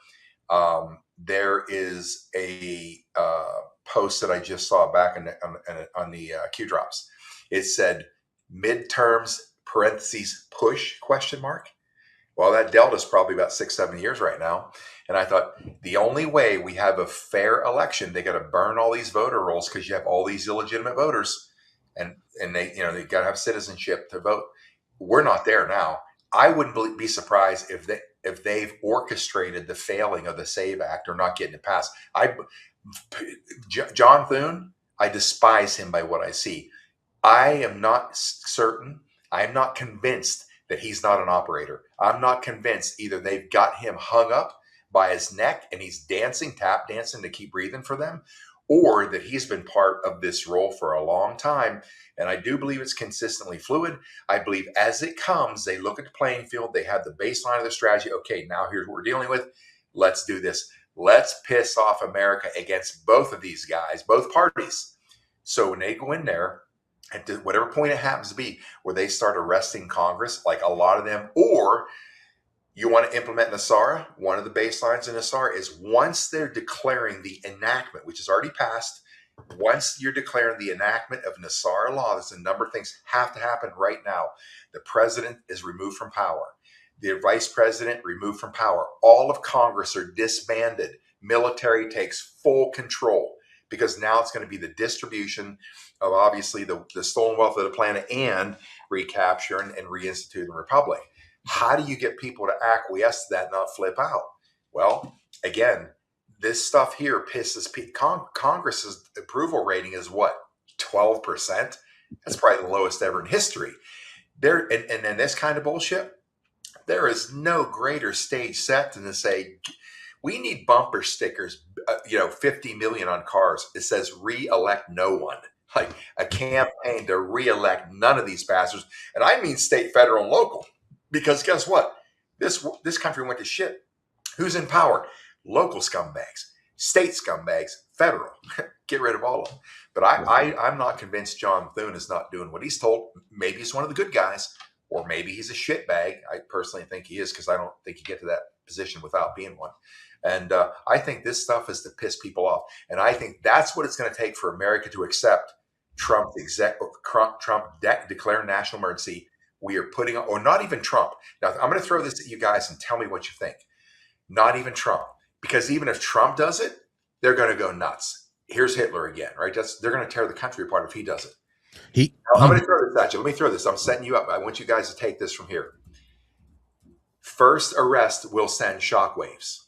Speaker 1: there is a post that I just saw back on the Q drops. It said midterms (push ? Well, that Delta's probably about 6-7 years right now. And I thought the only way we have a fair election, they got to burn all these voter rolls because you have all these illegitimate voters, and they got to have citizenship to vote. We're not there now. I wouldn't be surprised if they've orchestrated the failing of the SAVE Act or not getting it passed. John Thune, I despise him by what I see. I am not certain. I am not convinced that he's not an operator. I'm not convinced either they've got him hung up by his neck and he's tap dancing to keep breathing for them, or that he's been part of this role for a long time. And I do believe it's consistently fluid. I believe as it comes, they look at the playing field, they have the baseline of the strategy. Okay, now here's what we're dealing with. Let's do this. Let's piss off America against both of these guys, both parties. So when they go in there, at whatever point it happens to be, where they start arresting Congress, like a lot of them, or you want to implement NASARA, one of the baselines in NASARA is once they're declaring the enactment, which is already passed, once you're declaring the enactment of NASARA law, there's a number of things have to happen right now. The president is removed from power. The vice president removed from power. All of Congress are disbanded. Military takes full control, because now it's going to be the distribution of obviously the stolen wealth of the planet and recapture and reinstitute the republic. How do you get people to acquiesce to that, not flip out? Well, again, this stuff here pisses people. Congress's approval rating is what, 12%? That's probably the lowest ever in history. There, and this kind of bullshit, there is no greater stage set than to say, we need bumper stickers, 50 million on cars. It says re-elect no one. Like a campaign to re-elect none of these bastards. And I mean state, federal, and local. Because guess what? This country went to shit. Who's in power? Local scumbags, state scumbags, federal. Get rid of all of them. But I'm not convinced John Thune is not doing what he's told. Maybe he's one of the good guys, or maybe he's a shitbag. I personally think he is, because I don't think you get to that position without being one. And I think this stuff is to piss people off. And I think that's what it's going to take for America to accept Trump declare national emergency. We are putting, or not even Trump. Now, I'm going to throw this at you guys and tell me what you think. Not even Trump. Because even if Trump does it, they're going to go nuts. Here's Hitler again, right? They're going to tear the country apart if he does it. I'm going to throw this at you. Let me throw this. I'm setting you up. I want you guys to take this from here. First arrest will send shockwaves.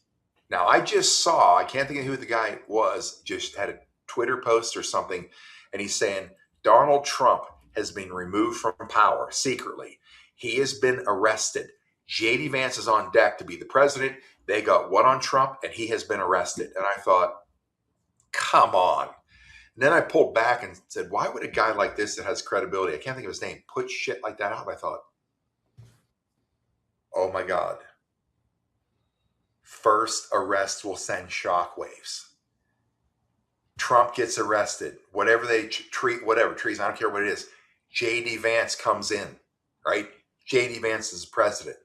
Speaker 1: Now, I just saw, I can't think of who the guy was, just had a Twitter post or something, and he's saying Donald Trump has been removed from power secretly. He has been arrested. J.D. Vance is on deck to be the president. They got one on Trump, and he has been arrested. And I thought, come on. And then I pulled back and said, why would a guy like this that has credibility, I can't think of his name, put shit like that out? I thought, oh my God. First arrest will send shockwaves. Trump gets arrested. Whatever they treat, whatever treason, I don't care what it is. J.D. Vance comes in, right? J.D. Vance is president,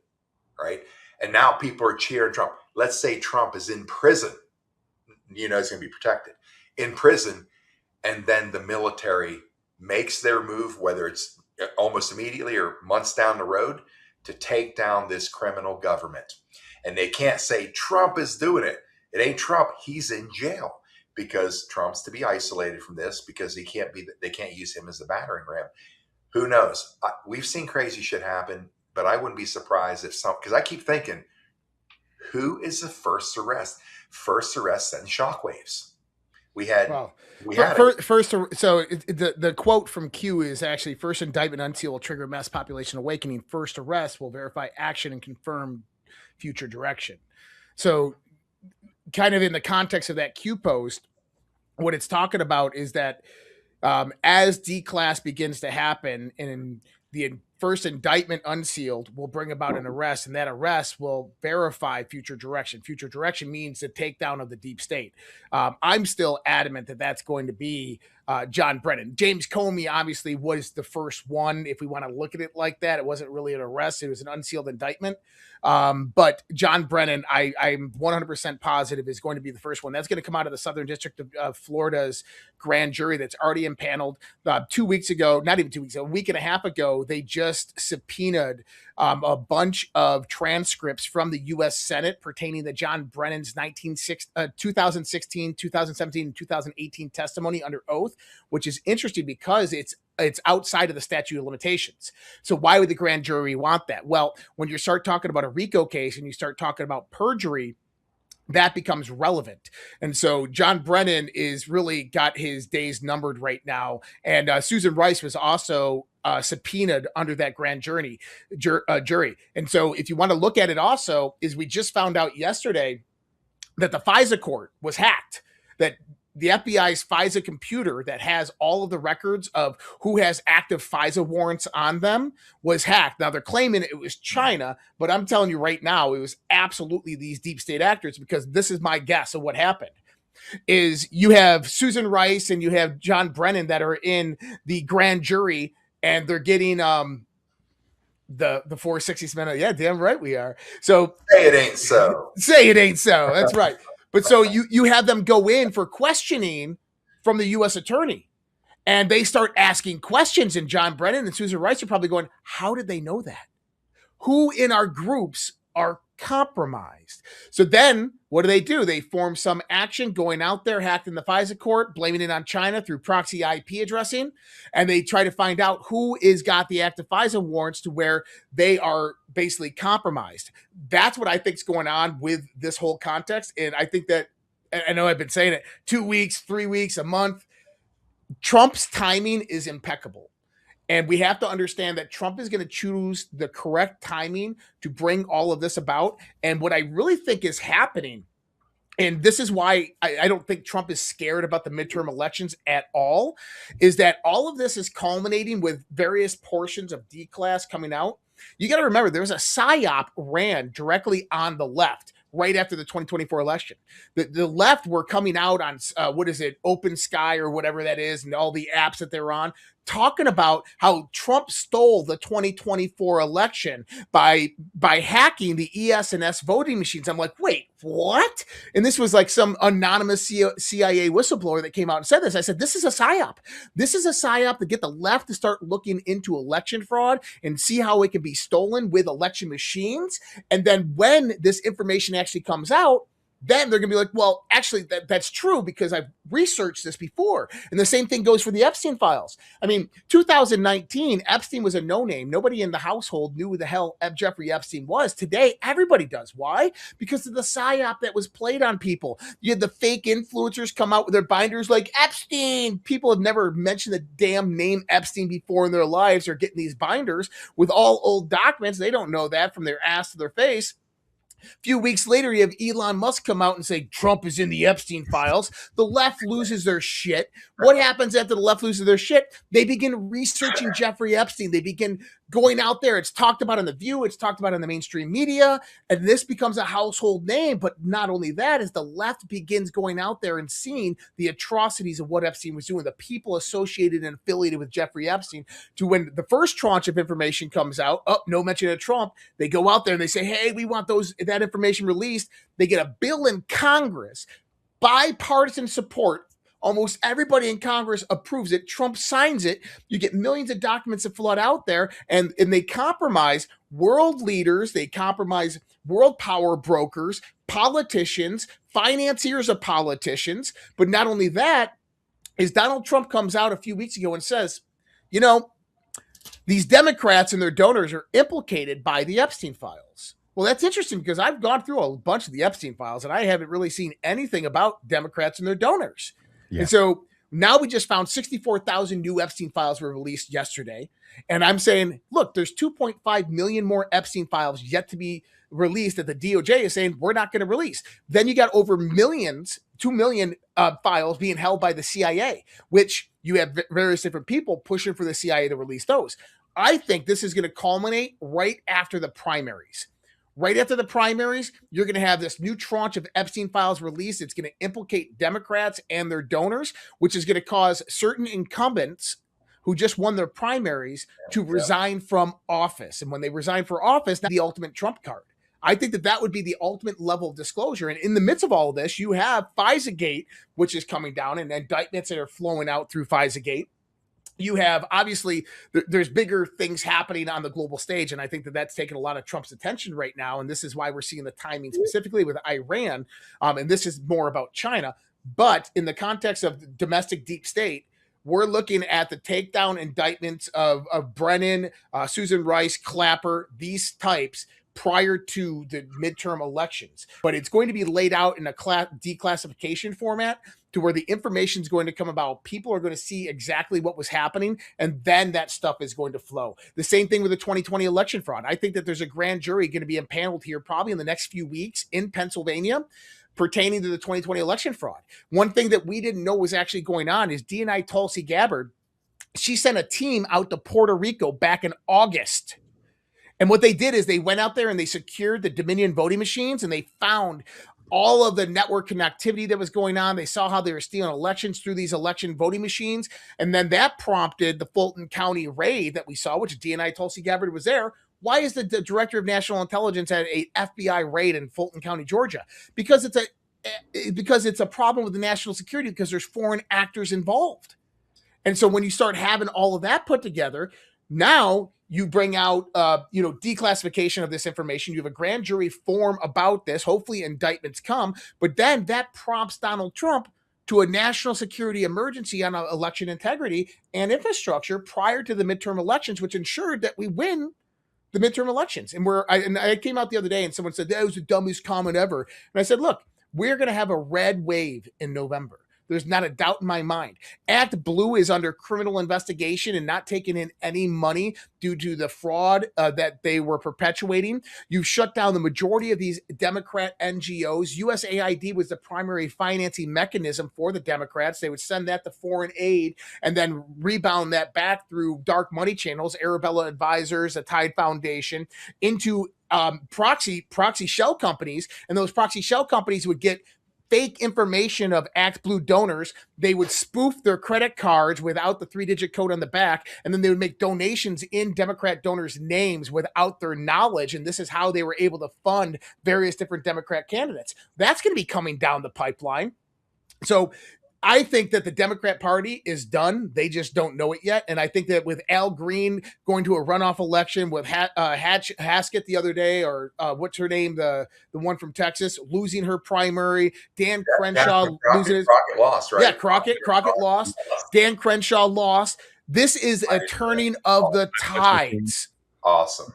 Speaker 1: right? And now people are cheering Trump. Let's say Trump is in prison. He's going to be protected. In prison, and then the military makes their move, whether it's almost immediately or months down the road, to take down this criminal government. And they can't say Trump is doing it. It ain't Trump. He's in jail, because Trump's to be isolated from this, because they can't use him as a battering ram. Who knows? We've seen crazy shit happen, but I wouldn't be surprised if because I keep thinking, who is the first arrest? First arrest sends shockwaves.
Speaker 4: First, so the quote from Q is actually, first indictment unsealed will trigger mass population awakening. First arrest will verify action and confirm future direction. So kind of in the context of that Q post, what it's talking about is that as D-class begins to happen and the first indictment unsealed will bring about an arrest, and that arrest will verify future direction. Future direction means the takedown of the deep state. I'm still adamant that that's going to be John Brennan. James Comey obviously was the first one, if we want to look at it like that. It wasn't really an arrest. It was an unsealed indictment. But John Brennan, I'm 100% positive is going to be the first one. That's going to come out of the Southern District of Florida's grand jury that's already impaneled. 2 weeks ago, not even 2 weeks ago, a week and a half ago, they just subpoenaed a bunch of transcripts from the U.S. Senate pertaining to John Brennan's 2016, 2017, and 2018 testimony under oath, which is interesting because it's outside of the statute of limitations. So why would the grand jury want that? Well, when you start talking about a RICO case and you start talking about perjury, that becomes relevant. And so John Brennan is really got his days numbered right now. And Susan Rice was also subpoenaed under that grand jury. And so if you want to look at it also, is we just found out yesterday that the FISA court was hacked, that the FBI's FISA computer that has all of the records of who has active FISA warrants on them was hacked. Now, they're claiming it was China, but I'm telling you right now, it was absolutely these deep state actors, because this is my guess of what happened. Is you have Susan Rice and you have John Brennan that are in the grand jury, and they're getting the 460 minute. Yeah, damn right we are. So
Speaker 1: say it ain't so.
Speaker 4: Say it ain't so. That's right. But so you have them go in for questioning from the U.S. attorney, and they start asking questions, and John Brennan and Susan Rice are probably going, how did they know that? Who in our groups are compromised? So then what do? They form some action going out there, hacking the FISA court, blaming it on China through proxy IP addressing, and they try to find out who is got the active FISA warrants to where they are basically compromised. That's what I think is going on with this whole context. And I think that I know I've been saying it, 2 weeks, 3 weeks, a month. Trump's timing is impeccable. And we have to understand that Trump is going to choose the correct timing to bring all of this about. And what I really think is happening, and this is why I don't think Trump is scared about the midterm elections at all, is that all of this is culminating with various portions of D-class coming out. You got to remember, there was a PSYOP ran directly on the left right after the 2024 election. The left were coming out on, Open Sky or whatever that is, and all the apps that they're on, talking about how Trump stole the 2024 election by hacking the ES&S voting machines. I'm like, wait, what? And this was like some anonymous CIA whistleblower that came out and said this. I said, this is a PSYOP. This is a PSYOP to get the left to start looking into election fraud and see how it can be stolen with election machines. And then when this information actually comes out, then they're going to be like, well, actually, that's true because I've researched this before. And the same thing goes for the Epstein files. I mean, 2019, Epstein was a no-name. Nobody in the household knew who the hell Jeffrey Epstein was. Today, everybody does. Why? Because of the PSYOP that was played on people. You had the fake influencers come out with their binders like, Epstein. People have never mentioned the damn name Epstein before in their lives are getting these binders with all old documents. They don't know that from their ass to their face. A few weeks later, you have Elon Musk come out and say Trump is in the Epstein files. The left loses their shit. What happens after the left loses their shit? They begin researching Jeffrey Epstein. They begin going out there. It's talked about in The View. It's talked about in the mainstream media. And this becomes a household name. But not only that, as the left begins going out there and seeing the atrocities of what Epstein was doing, the people associated and affiliated with Jeffrey Epstein, to when the first tranche of information comes out, no mention of Trump, they go out there and they say, hey, we want that information released. They get a bill in Congress, bipartisan support. Almost everybody in Congress approves it. Trump signs it. You get millions of documents that flood out there, and they compromise world leaders. They compromise world power brokers, politicians, financiers of politicians. But not only that, is Donald Trump comes out a few weeks ago and says, these Democrats and their donors are implicated by the Epstein files. Well, that's interesting because I've gone through a bunch of the Epstein files and I haven't really seen anything about Democrats and their donors. Yeah. And so now we just found 64,000 new Epstein files were released yesterday. And I'm saying, look, there's 2.5 million more Epstein files yet to be released that the DOJ is saying we're not going to release. Then you got over 2 million files being held by the CIA, which you have various different people pushing for the CIA to release those. I think this is going to culminate right after the primaries. Right after the primaries, you're going to have this new tranche of Epstein files released. It's going to implicate Democrats and their donors, which is going to cause certain incumbents who just won their primaries to resign from office. And when they resign for office, that's the ultimate Trump card. I think that would be the ultimate level of disclosure. And in the midst of all of this, you have FISA-gate, which is coming down, and indictments that are flowing out through FISA-gate. You have, obviously, there's bigger things happening on the global stage, and I think that's taken a lot of Trump's attention right now, and this is why we're seeing the timing specifically with Iran, and this is more about China. But in the context of domestic deep state, we're looking at the takedown indictments of Brennan, Susan Rice, Clapper, these types, prior to the midterm elections. But it's going to be laid out in a declassification format to where the information is going to come about. People are going to see exactly what was happening, and then that stuff is going to flow. The same thing with the 2020 election fraud. I think that there's a grand jury going to be impaneled here probably in the next few weeks in Pennsylvania pertaining to the 2020 election fraud. One thing that we didn't know was actually going on is DNI Tulsi Gabbard. She sent a team out to Puerto Rico back in August. And what they did is they went out there and they secured the Dominion voting machines, and they found all of the network connectivity that was going on. They saw how they were stealing elections through these election voting machines. And then that prompted the Fulton County raid that we saw, which DNI Tulsi Gabbard was there. Why is the director of national intelligence at a FBI raid in Fulton County, Georgia? Because it's a problem with the national security, because there's foreign actors involved. And so when you start having all of that put together, now you bring out, declassification of this information. You have a grand jury form about this. Hopefully indictments come, but then that prompts Donald Trump to a national security emergency on election integrity and infrastructure prior to the midterm elections, which ensured that we win the midterm elections. And I came out the other day and someone said, that was the dumbest comment ever. And I said, look, we're going to have a red wave in November. There's not a doubt in my mind. Act Blue is under criminal investigation and not taking in any money due to the fraud that they were perpetuating. You've shut down the majority of these Democrat NGOs. USAID was the primary financing mechanism for the Democrats. They would send that to foreign aid and then rebound that back through dark money channels, Arabella Advisors, the Tide Foundation, into proxy shell companies. And those proxy shell companies would get fake information of Act Blue donors. They would spoof their credit cards without the 3-digit code on the back, and then they would make donations in Democrat donors' names without their knowledge, and this is how they were able to fund various different Democrat candidates. That's going to be coming down the pipeline. So I think that the Democrat Party is done. They just don't know it yet. And I think that with Al Green going to a runoff election, with Haskett the other day, or what's her name, the one from Texas, losing her primary, Dan Crenshaw losing his...
Speaker 1: Crockett lost, right?
Speaker 4: Yeah, Crockett lost. Dan Crenshaw lost. This is a turning of the tides.
Speaker 1: Awesome.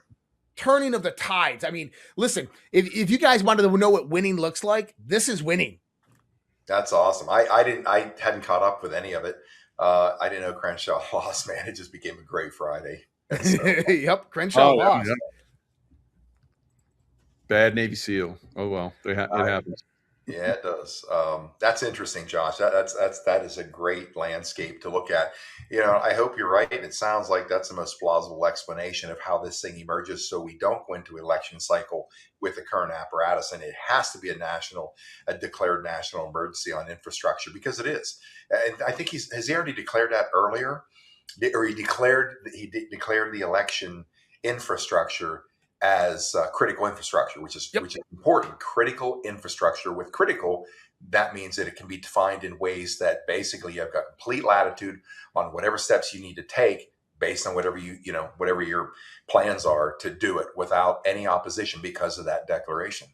Speaker 4: Turning of the tides. I mean, listen, if you guys wanted to know what winning looks like, this is winning.
Speaker 1: That's awesome. I hadn't caught up with any of it. I didn't know Crenshaw lost, man. It just became a great Friday.
Speaker 4: Yep, Crenshaw lost.
Speaker 2: Yeah. Bad Navy SEAL. Oh well, it happens.
Speaker 1: Yeah, it does. That's interesting, Josh. That is a great landscape to look at. I hope you're right. It sounds like that's the most plausible explanation of how this thing emerges, so we don't go into election cycle with the current apparatus. And it has to be a declared national emergency on infrastructure, because it is. And I think has he already declared that earlier, or he declared the election infrastructure as critical infrastructure, which is important. Critical infrastructure. With critical, that means that it can be defined in ways that basically you've got complete latitude on whatever steps you need to take based on whatever whatever your plans are to do it without any opposition because of that declaration.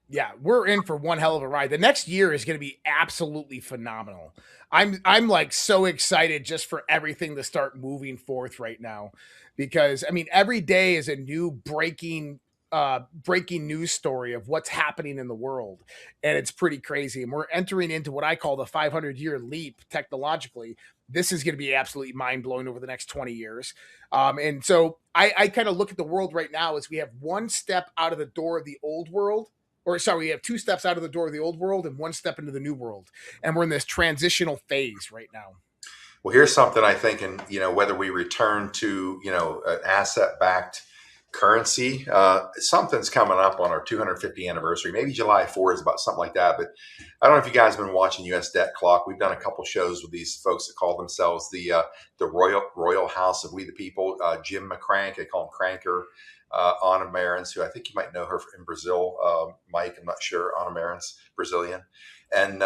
Speaker 4: Yeah, we're in for one hell of a ride. The next year is going to be absolutely phenomenal. I'm like so excited just for everything to start moving forth right now, because I mean, every day is a new breaking news story of what's happening in the world, and it's pretty crazy. And we're entering into what I call the 500-year leap technologically. This is going to be absolutely mind-blowing over the next 20 years. And so I kind of look at the world right now as we have one step out of the door of the old world. We have 2 steps out of the door of the old world and 1 step into the new world. And we're in this transitional phase right now.
Speaker 1: Well, here's something I think, and whether we return to, an asset-backed currency, something's coming up on our 250th anniversary. Maybe July 4th is about something like that. But I don't know if you guys have been watching U.S. Debt Clock. We've done a couple shows with these folks that call themselves the Royal House of We the People. Jim McCrank, they call him Cranker. Ana Marins, who I think you might know her in Brazil. Mike, I'm not sure. Ana Marins, Brazilian, and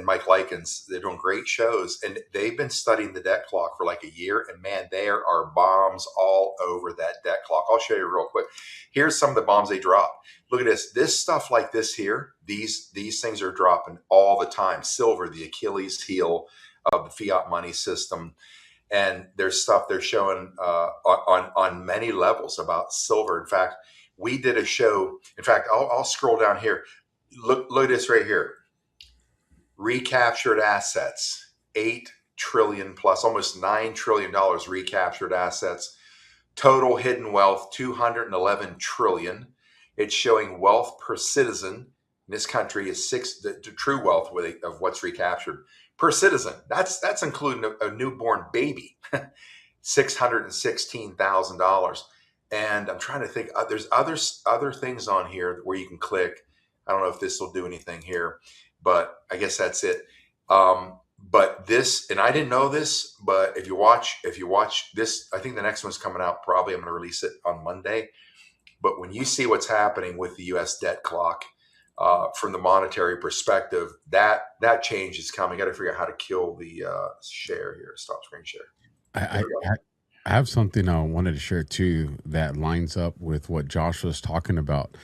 Speaker 1: Mike Likens. They're doing great shows, and they've been studying the debt clock for like a year. And man, there are bombs all over that debt clock. I'll show you real quick. Here's some of the bombs they dropped. Look at this. This stuff like this here. These things are dropping all the time. Silver, the Achilles heel of the fiat money system. And there's stuff they're showing on many levels about silver. In fact, we did a show. In fact, I'll scroll down here. Look at this right here. Recaptured assets, 8 trillion plus, almost $9 trillion recaptured assets. Total hidden wealth, 211 trillion. It's showing wealth per citizen in this country is the true wealth of what's recaptured per citizen. That's including a newborn baby, $616,000. And I'm trying to think. There's other things on here where you can click. I don't know if this will do anything here, but I guess that's it. But this, and I didn't know this, but if you watch this, I think the next one's coming out. Probably I'm going to release it on Monday. But when you see what's happening with the U.S. debt clock, from the monetary perspective, that change is coming. Got to figure out how to kill the share here. Stop screen share.
Speaker 3: I have something I wanted to share too that lines up with what Josh was talking about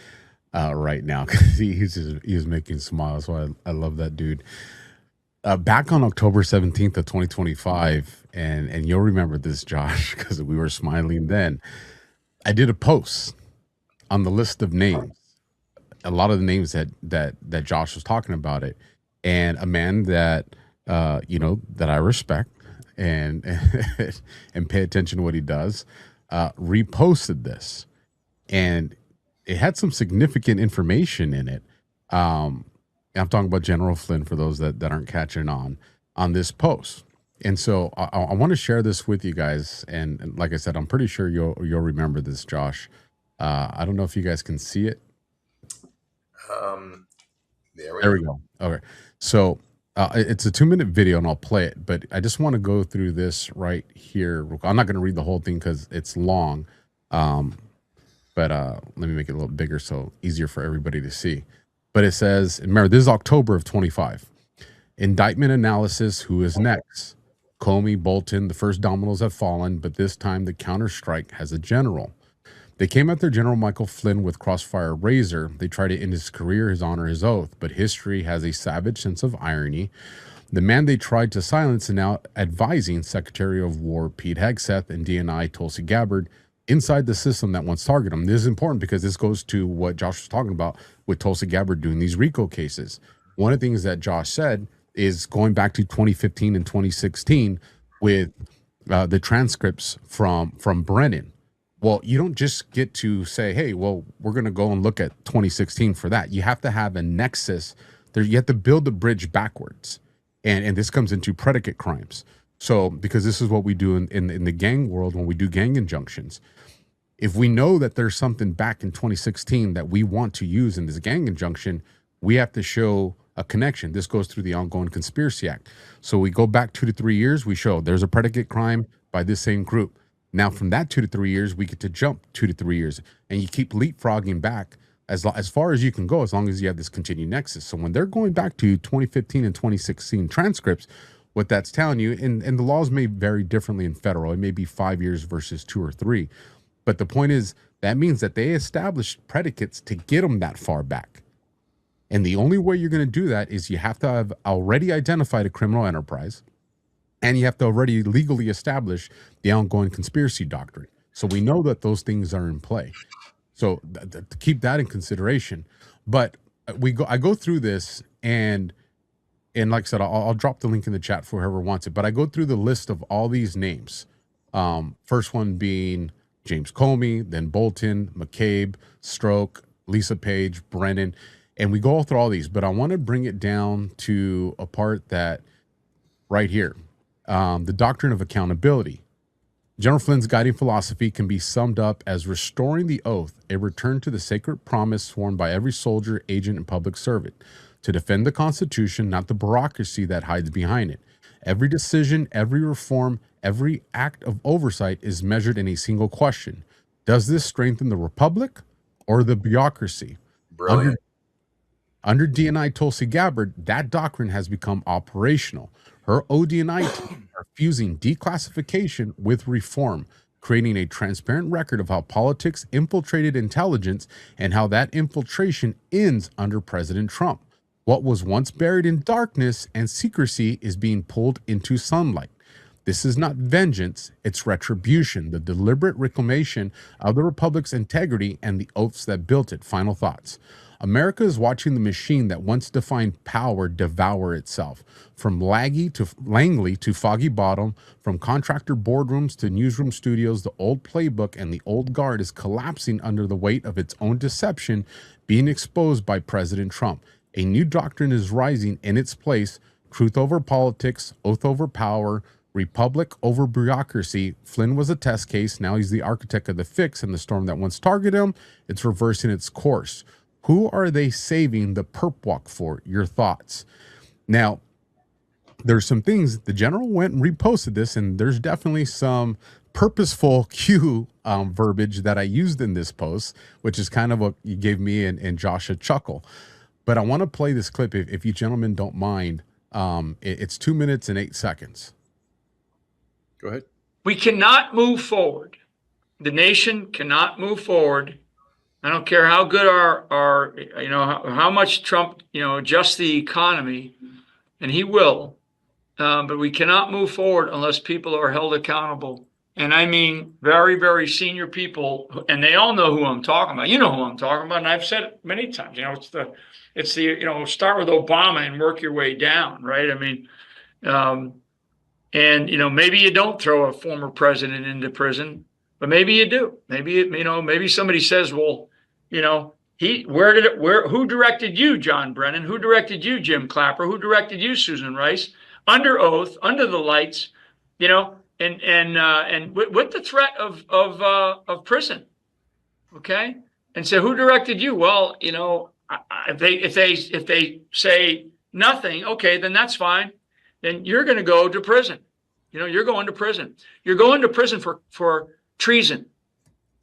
Speaker 3: right now, because he's making smiles. So I love that dude. Back on October 17th of 2025, and you'll remember this, Josh, because we were smiling then. I did a post on the list of names a lot of the names that Josh was talking about it, and a man that that I respect and and pay attention to what he does, reposted this, and it had some significant information in it. I'm talking about General Flynn for those that aren't catching on this post. And so I want to share this with you guys. And like I said, I'm pretty sure you'll remember this, Josh. I don't know if you guys can see it. There we go. Okay. So it's a 2-minute video and I'll play it, but I just want to go through this right here. I'm not going to read the whole thing because it's long. But let me make it a little bigger so easier for everybody to see. But it says, remember, this is October of 25. Indictment analysis, who is next? Comey, Bolton, the first dominoes have fallen, but this time the counterstrike has a general. They came after General Michael Flynn with crossfire razor. They tried to end his career, his honor, his oath, but history has a savage sense of irony. The man they tried to silence is now advising Secretary of War Pete Hegseth and DNI Tulsi Gabbard inside the system that once targeted him. This is important because this goes to what Josh was talking about with Tulsi Gabbard doing these RICO cases. One of the things that Josh said is going back to 2015 and 2016 with the transcripts from Brennan. Well, you don't just get to say, hey, well, we're going to go and look at 2016 for that. You have to have a nexus. You have to build the bridge backwards. And this comes into predicate crimes. So, because this is what we do in the gang world when we do gang injunctions. If we know that there's something back in 2016 that we want to use in this gang injunction, we have to show a connection. This goes through the ongoing conspiracy act. So we go back 2 to 3 years, we show there's a predicate crime by this same group. Now from that 2 to 3 years, we get to jump 2 to 3 years, and you keep leapfrogging back as far as you can go, as long as you have this continued nexus. So when they're going back to 2015 and 2016 transcripts, what that's telling you, and the laws may vary differently in federal, it may be 5 years versus 2 or 3. But the point is, that means that they established predicates to get them that far back. And the only way you're going to do that is you have to have already identified a criminal enterprise, and you have to already legally establish the ongoing conspiracy doctrine. So we know that those things are in play. So to keep that in consideration. But I go through this, and like I said, I'll drop the link in the chat for whoever wants it. But I go through the list of all these names. First one being James Comey, then Bolton, McCabe, Stroke, Lisa Page, Brennan. And we go through all these, but I want to bring it down to a part that right here, the doctrine of accountability. General Flynn's guiding philosophy can be summed up as restoring the oath, a return to the sacred promise sworn by every soldier, agent, and public servant, to defend the Constitution, not the bureaucracy that hides behind it. Every decision, every reform, every act of oversight is measured in a single question. Does this strengthen the republic or the bureaucracy?
Speaker 1: Brilliant.
Speaker 3: Under DNI Tulsi Gabbard, that doctrine has become operational. Her OD&I team are fusing declassification with reform, creating a transparent record of how politics infiltrated intelligence and how that infiltration ends under President Trump. What was once buried in darkness and secrecy is being pulled into sunlight. This is not vengeance, it's retribution, the deliberate reclamation of the republic's integrity and the oaths that built it. Final thoughts. America is watching the machine that once defined power devour itself. From Langley to Foggy Bottom, from contractor boardrooms to newsroom studios, the old playbook and the old guard is collapsing under the weight of its own deception being exposed by President Trump. A new doctrine is rising in its place: truth over politics, oath over power, republic over bureaucracy. Flynn was a test case. Now he's the architect of the fix, and the storm that once targeted him, it's reversing its course. Who are they saving the perp walk for? Your thoughts. Now, there's some things, the general went and reposted this, and there's definitely some purposeful cue verbiage that I used in this post, which is kind of what you gave me and Josh a chuckle. But I want to play this clip, if you gentlemen don't mind. It's 2 minutes and 8 seconds.
Speaker 2: Go ahead.
Speaker 5: We cannot move forward. The nation cannot move forward. I don't care how good our how much Trump, adjusts the economy, and he will. But we cannot move forward unless people are held accountable and I mean very, very senior people, and they all know who I'm talking about. You know who I'm talking about, and I've said it many times. It's the start with Obama and work your way down, right? I mean, and maybe you don't throw a former president into prison, but maybe you do. Maybe somebody says, well, who directed you, John Brennan? Who directed you, Jim Clapper? Who directed you, Susan Rice? Under oath, under the lights, and with the threat of prison. Okay. And so who directed you? Well, if they say nothing, okay, then that's fine. Then you're going to go to prison. You're going to prison. You're going to prison for treason.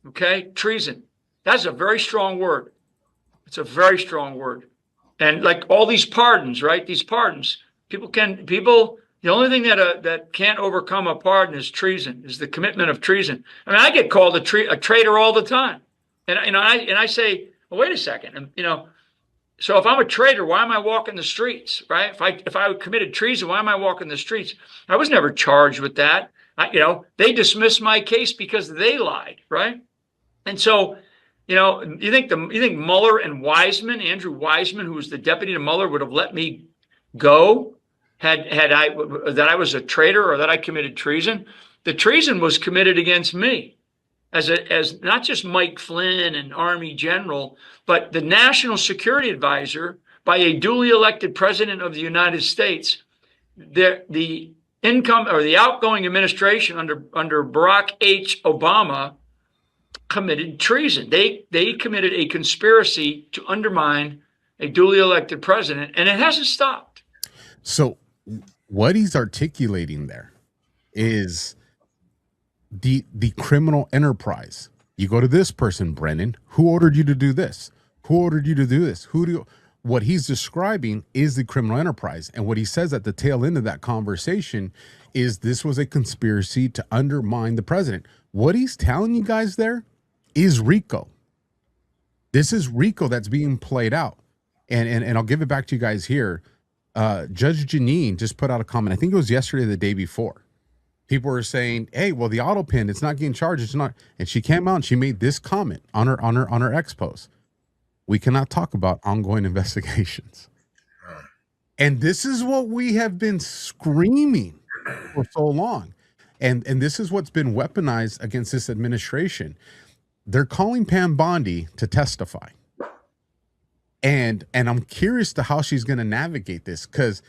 Speaker 5: Okay. Treason. That's a very strong word. It's a very strong word. And like all these pardons, right? These pardons, the only thing that can't overcome a pardon is treason, is the commitment of treason. I mean, I get called a traitor all the time. And I say, well, wait a second. And, so if I'm a traitor, why am I walking the streets, right? If I committed treason, why am I walking the streets? I was never charged with that. They dismissed my case because they lied, right? And so, you think Mueller and Wiseman, Andrew Wiseman, who was the deputy to Mueller, would have let me go had I was a traitor or that I committed treason? The treason was committed against me as not just Mike Flynn, an Army general, but the national security advisor by a duly elected president of the United States. The income or the outgoing administration under Barack H. Obama committed treason. They committed a conspiracy to undermine a duly elected president, and it hasn't stopped.
Speaker 3: So what he's articulating there is the criminal enterprise. You go to this person, Brennan, who ordered you to do this? Who ordered you to do this? What he's describing is the criminal enterprise. And what he says at the tail end of that conversation is this was a conspiracy to undermine the president. What he's telling you guys there is RICO. This is RICO that's being played out. And I'll give it back to you guys here. Judge Janine just put out a comment. I think it was yesterday or the day before. People were saying, hey, well, the auto pin, it's not getting charged. It's not. And she came out and she made this comment on her X post. We cannot talk about ongoing investigations. And this is what we have been screaming for so long. And this is what's been weaponized against this administration. They're calling Pam Bondi to testify. And I'm curious to how she's going to navigate this, because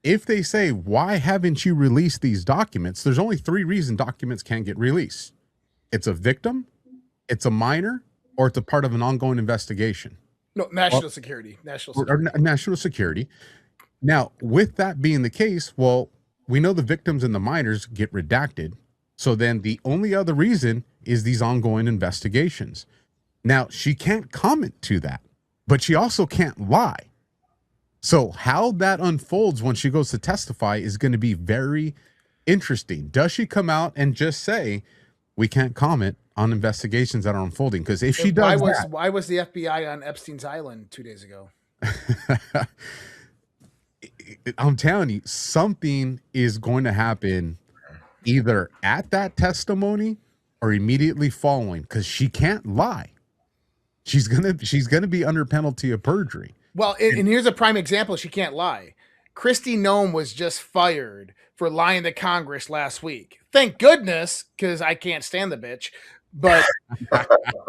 Speaker 3: if they say, why haven't you released these documents? There's only 3 reasons documents can't get released. It's a victim, it's a minor, or it's a part of an ongoing investigation.
Speaker 4: No, national security.
Speaker 3: National security. Now, with that being the case, well, we know the victims and the minors get redacted. So then the only other reason is these ongoing investigations. Now, she can't comment to that, but she also can't lie. So how that unfolds when she goes to testify is going to be very interesting. Does she come out and just say, we can't comment on investigations that are unfolding? Because if she does
Speaker 4: why was the FBI on Epstein's Island 2 days ago?
Speaker 3: I'm telling you, something is going to happen either at that testimony or immediately following, because she can't lie. She's gonna be under penalty of perjury.
Speaker 4: Well, and here's a prime example. She can't lie. Kristi Noem was just fired for lying to Congress last week. Thank goodness, because I can't stand the bitch. But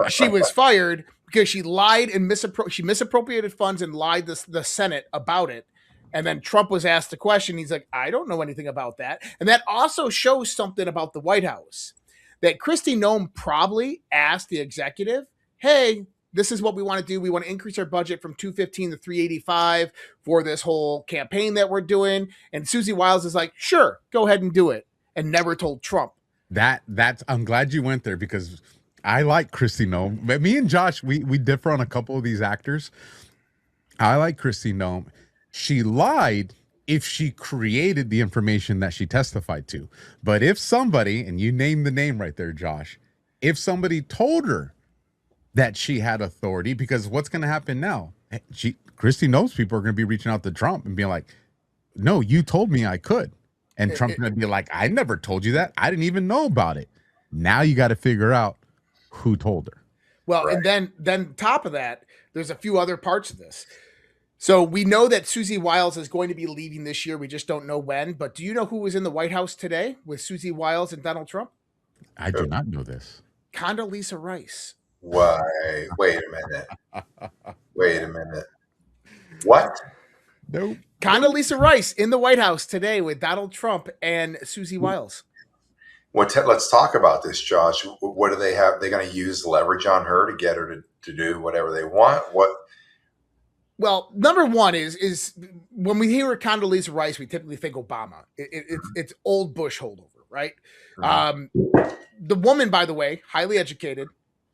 Speaker 4: she was fired because she lied and misappropriated funds and lied to the Senate about it. And then Trump was asked the question. He's like, I don't know anything about that. And that also shows something about the White House, that Kristi Noem probably asked the executive, hey, this is what we want to do. We want to increase our budget from $215 to $385 for this whole campaign that we're doing. And Susie Wiles is like, sure, go ahead and do it. And never told Trump.
Speaker 3: I'm glad you went there, because I like Kristi Noem. But me and Josh, we differ on a couple of these actors. I like Kristi Noem. She lied if she created the information that she testified to. But if somebody, and you named the name right there, Josh, if somebody told her that she had authority, because what's going to happen now? Kristi knows people are going to be reaching out to Trump and being like, no, you told me I could. And Trump's going to be like, I never told you that. I didn't even know about it. Now you got to figure out who told her.
Speaker 4: Well,
Speaker 1: Right.
Speaker 4: and then top of that, there's a few other parts of this. So we know that Susie Wiles is going to be leaving this year. We just don't know when. But do you know who was in the White House today with Susie Wiles and Donald Trump?
Speaker 3: I do not know this.
Speaker 4: Condoleezza Rice.
Speaker 1: Why? Wait a minute. Wait a minute. What?
Speaker 3: Nope.
Speaker 4: Condoleezza Rice in the White House today with Donald Trump and Susie Wiles.
Speaker 1: Let's talk about this, Josh. What do they have? They're going to use leverage on her to get her to do whatever they want? What?
Speaker 4: Well, number one is when we hear Condoleezza Rice, we typically think Obama. It's old Bush holdover, right? The woman, by the way, highly educated,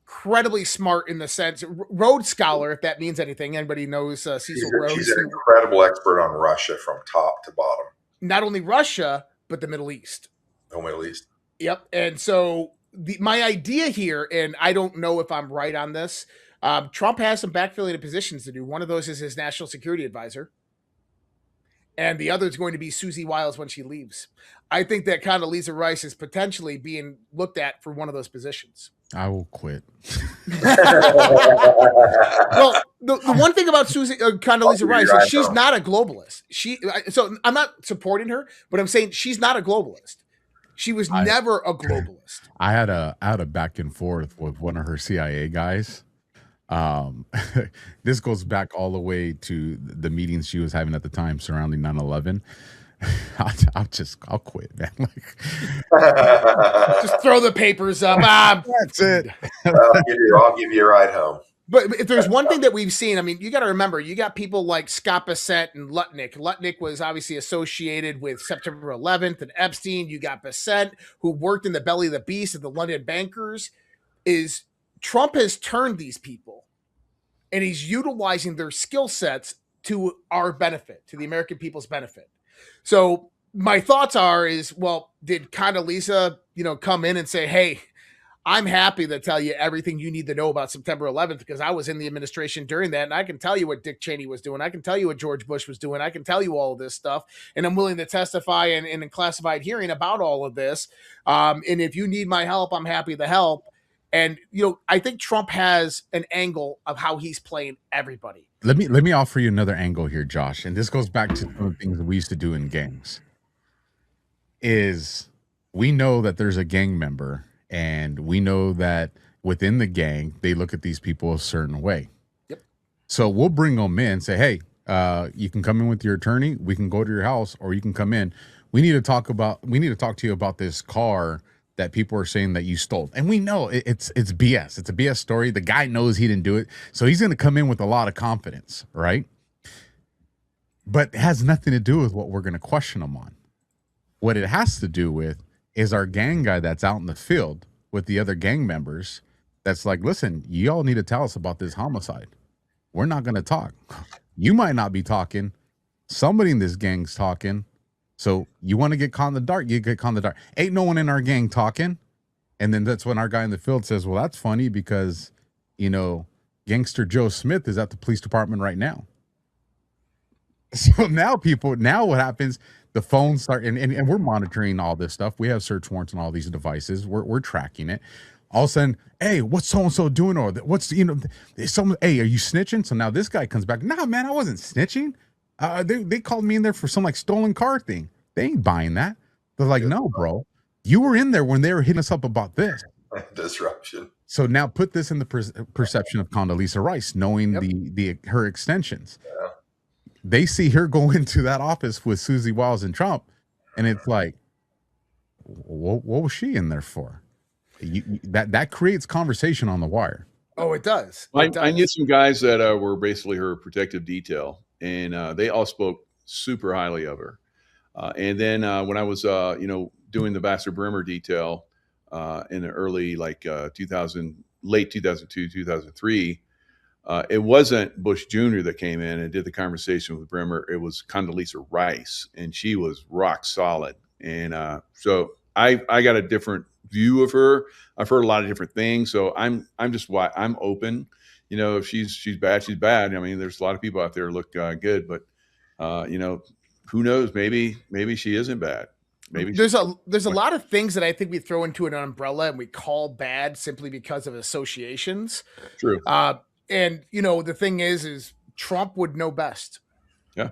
Speaker 4: incredibly smart in the sense, Rhodes Scholar, if that means anything. Anybody knows Cecil Rhodes?
Speaker 1: She's an incredible expert on Russia from top to bottom.
Speaker 4: Not only Russia, but the Middle East.
Speaker 1: Oh, Middle East.
Speaker 4: Yep. And so my idea here, and I don't know if I'm right on this, Trump has some backfilling positions to do. One of those is his national security advisor. And the other is going to be Susie Wiles when she leaves. I think that Condoleezza Rice is potentially being looked at for one of those positions.
Speaker 3: I will quit.
Speaker 4: Well, the one thing about Condoleezza Rice is she's not a globalist. So I'm not supporting her, but I'm saying she's not a globalist. She was never a globalist.
Speaker 3: I had a back and forth with one of her CIA guys. This goes back all the way to the meetings she was having at the time surrounding 9/11. I'll quit, man.
Speaker 4: Just throw the papers up.
Speaker 3: That's it.
Speaker 1: I'll give you a ride home.
Speaker 4: But if there's one thing that we've seen, I mean, you got to remember, you got people like Scott Bassett and Lutnick. Lutnick was obviously associated with September 11th and Epstein. You got Bassett, who worked in the belly of the beast at the London bankers. Trump has turned these people, and he's utilizing their skill sets to our benefit, to the American people's benefit. So my thoughts well, did Condoleezza, come in and say, hey, I'm happy to tell you everything you need to know about September 11th because I was in the administration during that, and I can tell you what Dick Cheney was doing. I can tell you what George Bush was doing. I can tell you all of this stuff, and I'm willing to testify in a classified hearing about all of this. And if you need my help, I'm happy to help. And, I think Trump has an angle of how he's playing everybody.
Speaker 3: Let me offer you another angle here, Josh. And this goes back to some of the things that we used to do in gangs. We know that there's a gang member, and we know that within the gang, they look at these people a certain way.
Speaker 4: Yep.
Speaker 3: So we'll bring them in, say, hey, you can come in with your attorney. We can go to your house, or you can come in. We need to talk to you about this car that people are saying that you stole. And we know it's BS. It's a BS story. The guy knows he didn't do it. So he's going to come in with a lot of confidence, right? But it has nothing to do with what we're going to question him on. What it has to do with is our gang guy that's out in the field with the other gang members that's like, listen, you all need to tell us about this homicide. We're not going to talk. You might not be talking. Somebody in this gang's talking. So you want to get caught in the dark, you get caught in the dark. Ain't no one in our gang talking. And then that's when our guy in the field says, well, that's funny because, gangster Joe Smith is at the police department right now. So now what happens, the phones start, and we're monitoring all this stuff. We have search warrants on all these devices. We're tracking it. All of a sudden, hey, what's so-and-so doing? Or hey, are you snitching? So now this guy comes back. Nah, man, I wasn't snitching. They called me in there for some stolen car thing. They ain't buying that. They're like, no, bro, you were in there when they were hitting us up about this
Speaker 1: Disruption.
Speaker 3: So now put this in the perception of Condoleezza Rice, knowing her extensions.
Speaker 1: Yeah.
Speaker 3: They see her go into that office with Susie Wiles and Trump, and it's like, what was she in there for? That creates conversation on the wire.
Speaker 4: Oh, it does.
Speaker 2: I knew some guys that were basically her protective detail, and they all spoke super highly of her. And then when I was, doing the Vassar Brimmer detail in the early, late 2002, 2003, it wasn't Bush Jr. that came in and did the conversation with Brimmer. It was Condoleezza Rice, and she was rock solid. And so I got a different view of her. I've heard a lot of different things, so I'm open. If she's bad, she's bad. I mean, there's a lot of people out there who look good, but who knows? Maybe she isn't bad. maybe
Speaker 4: there's a lot of things that I think we throw into an umbrella and we call bad simply because of associations.
Speaker 2: true.
Speaker 4: And the thing is Trump would know best.
Speaker 2: Yeah.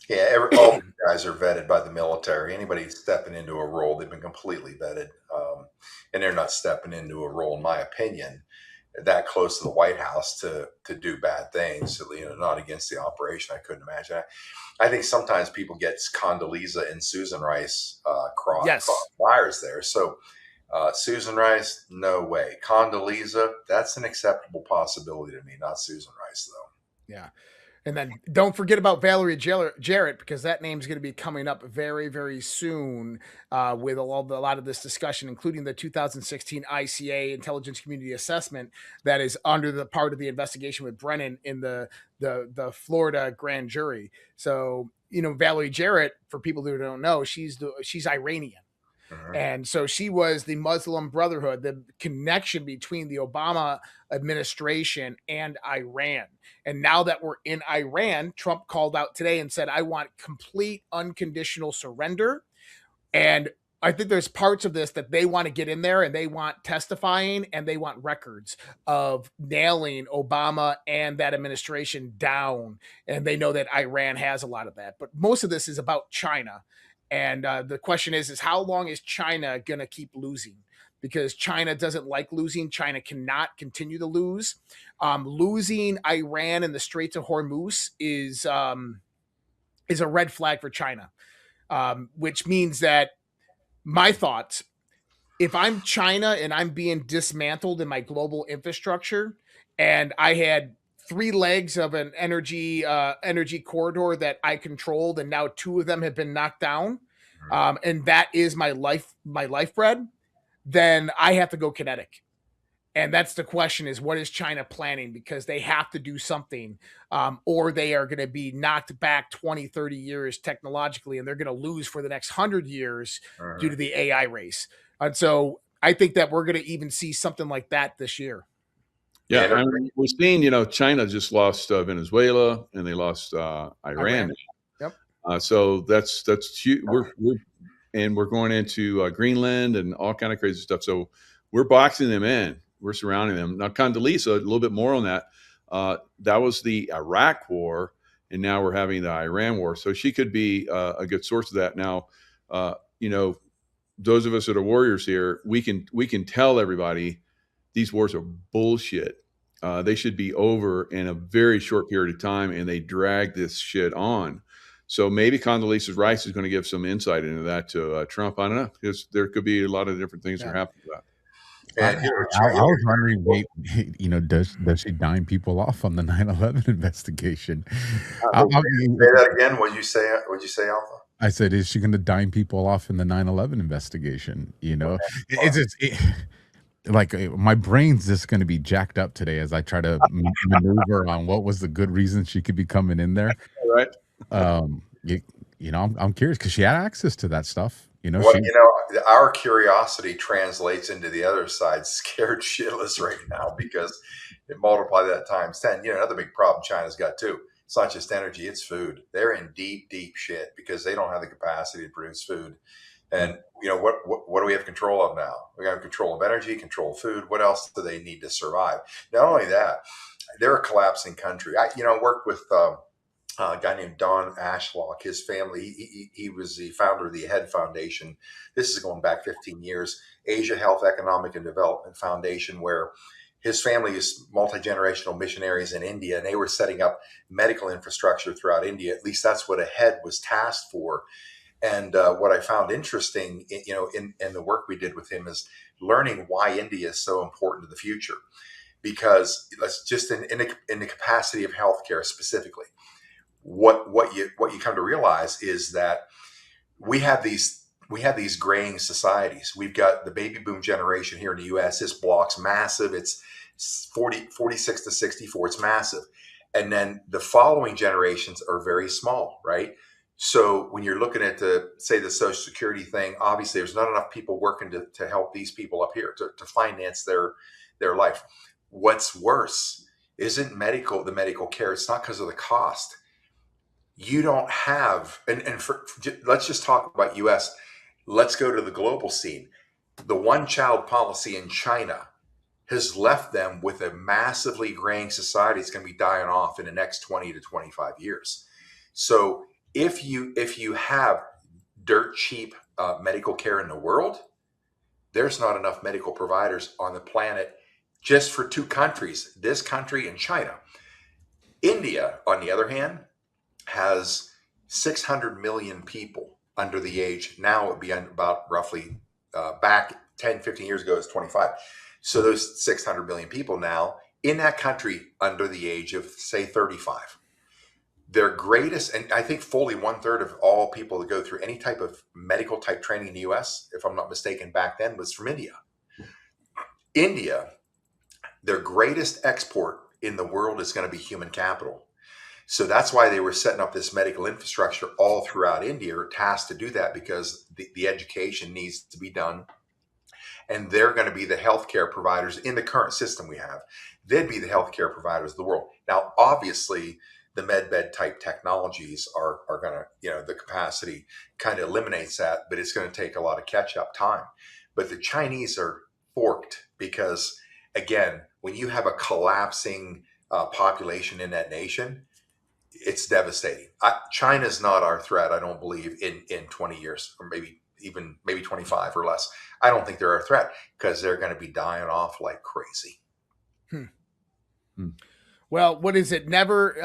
Speaker 1: Yeah, all these guys are vetted by the military. Anybody stepping into a role, they've been completely vetted, and they're not stepping into a role, in my opinion, that close to the White House to do bad things. Not against the operation. I couldn't imagine. I think sometimes people get Condoleezza and Susan Rice cross wires there. So Susan Rice, no way. Condoleezza, that's an acceptable possibility to me. Not Susan Rice, though.
Speaker 4: Yeah. And then don't forget about Valerie Jarrett, because that name's going to be coming up very, very soon with a lot of this discussion, including the 2016 ICA Intelligence Community Assessment that is under the part of the investigation with Brennan in the Florida grand jury. So, Valerie Jarrett, for people who don't know, she's Iranian. And so she was the Muslim Brotherhood, the connection between the Obama administration and Iran. And now that we're in Iran, Trump called out today and said, I want complete unconditional surrender. And I think there's parts of this that they want to get in there, and they want testifying, and they want records of nailing Obama and that administration down. And they know that Iran has a lot of that. But most of this is about China. And the question is how long is China going to keep losing? Because China doesn't like losing. China cannot continue to lose. Losing Iran in the Straits of Hormuz is a red flag for China, which means that my thoughts, if I'm China and I'm being dismantled in my global infrastructure, and I had 3 legs of an energy corridor that I controlled, and now 2 of them have been knocked down, and that is my lifeblood, then I have to go kinetic. And that's the question: is what is China planning? Because they have to do something, or they are going to be knocked back 20, 30 years technologically, and they're going to lose for the next 100 years due to the AI race. And so I think that we're going to even see something like that this year.
Speaker 2: Yeah, I mean, we're seeing, China just lost Venezuela, and they lost Iran.
Speaker 4: Yep.
Speaker 2: So that's huge. We're going into Greenland and all kind of crazy stuff. So we're boxing them in. We're surrounding them. Now, Condoleezza, a little bit more on that. That was the Iraq war, and now we're having the Iran war. So she could be a good source of that. Now, those of us that are warriors here, we can tell everybody these wars are bullshit. They should be over in a very short period of time, and they drag this shit on. So maybe Condoleezza Rice is going to give some insight into that to Trump. I don't know, because there could be a lot of different things that are happening to that.
Speaker 3: I was wondering, does she dime people off on the 9/11 investigation?
Speaker 1: Say that again. What'd you say, Alpha?
Speaker 3: I said, is she going to dime people off in the 9/11 investigation? Like my brain's just going to be jacked up today as I try to maneuver on what was the good reason she could be coming in there.
Speaker 2: Right.
Speaker 3: I'm curious because she had access to that stuff.
Speaker 1: Our curiosity translates into the other side scared shitless right now, because it multiply that times 10. Another big problem China's got too. It's not just energy, it's food. They're in deep, deep shit because they don't have the capacity to produce food. And what do we have control of now? We have control of energy, control of food. What else do they need to survive? Not only that, they're a collapsing country. I worked with a guy named Don Ashlock. His family, he was the founder of the Head Foundation. This is going back 15 years. Asia Health Economic and Development Foundation, where his family is multi-generational missionaries in India, and they were setting up medical infrastructure throughout India. At least that's what a head was tasked for. And what I found interesting, in the work we did with him, is learning why India is so important to the future. Because let's just in the capacity of healthcare specifically, what you come to realize is that we have these graying societies. We've got the baby boom generation here in the U.S. This block's massive. It's 46 to 64. It's massive. And then the following generations are very small, right? So when you're looking at the Social Security thing, obviously there's not enough people working to help these people up here to finance their life. What's worse isn't the medical care. It's not because of the cost. you don't have, let's just talk about US. Let's go to the global scene. The one child policy in China has left them with a massively graying society. It's going to be dying off in the next 20 to 25 years. So if you have dirt cheap medical care in the world, there's not enough medical providers on the planet just for two countries, this country and China. India, on the other hand, has 600 million people under the age. Now it would be about roughly back 10, 15 years ago, it's 25. So those 600 million people now in that country under the age of, say, 35. Their greatest, and I think fully 1/3 of all people that go through any type of medical type training in the US, if I'm not mistaken, back then was from India. India, their greatest export in the world is going to be human capital. So that's why they were setting up this medical infrastructure all throughout India, or tasked to do that, because the education needs to be done. And they're going to be the healthcare providers in the current system we have. They'd be the healthcare providers of the world. Now, obviously, the med type technologies are going to, the capacity kind of eliminates that, but it's going to take a lot of catch up time. But the Chinese are forked because, again, when you have a collapsing population in that nation, it's devastating. China's not our threat, I don't believe, in 20 years, or maybe 25 or less. I don't think they're our threat, because they're going to be dying off like crazy.
Speaker 4: Well, what is it? Never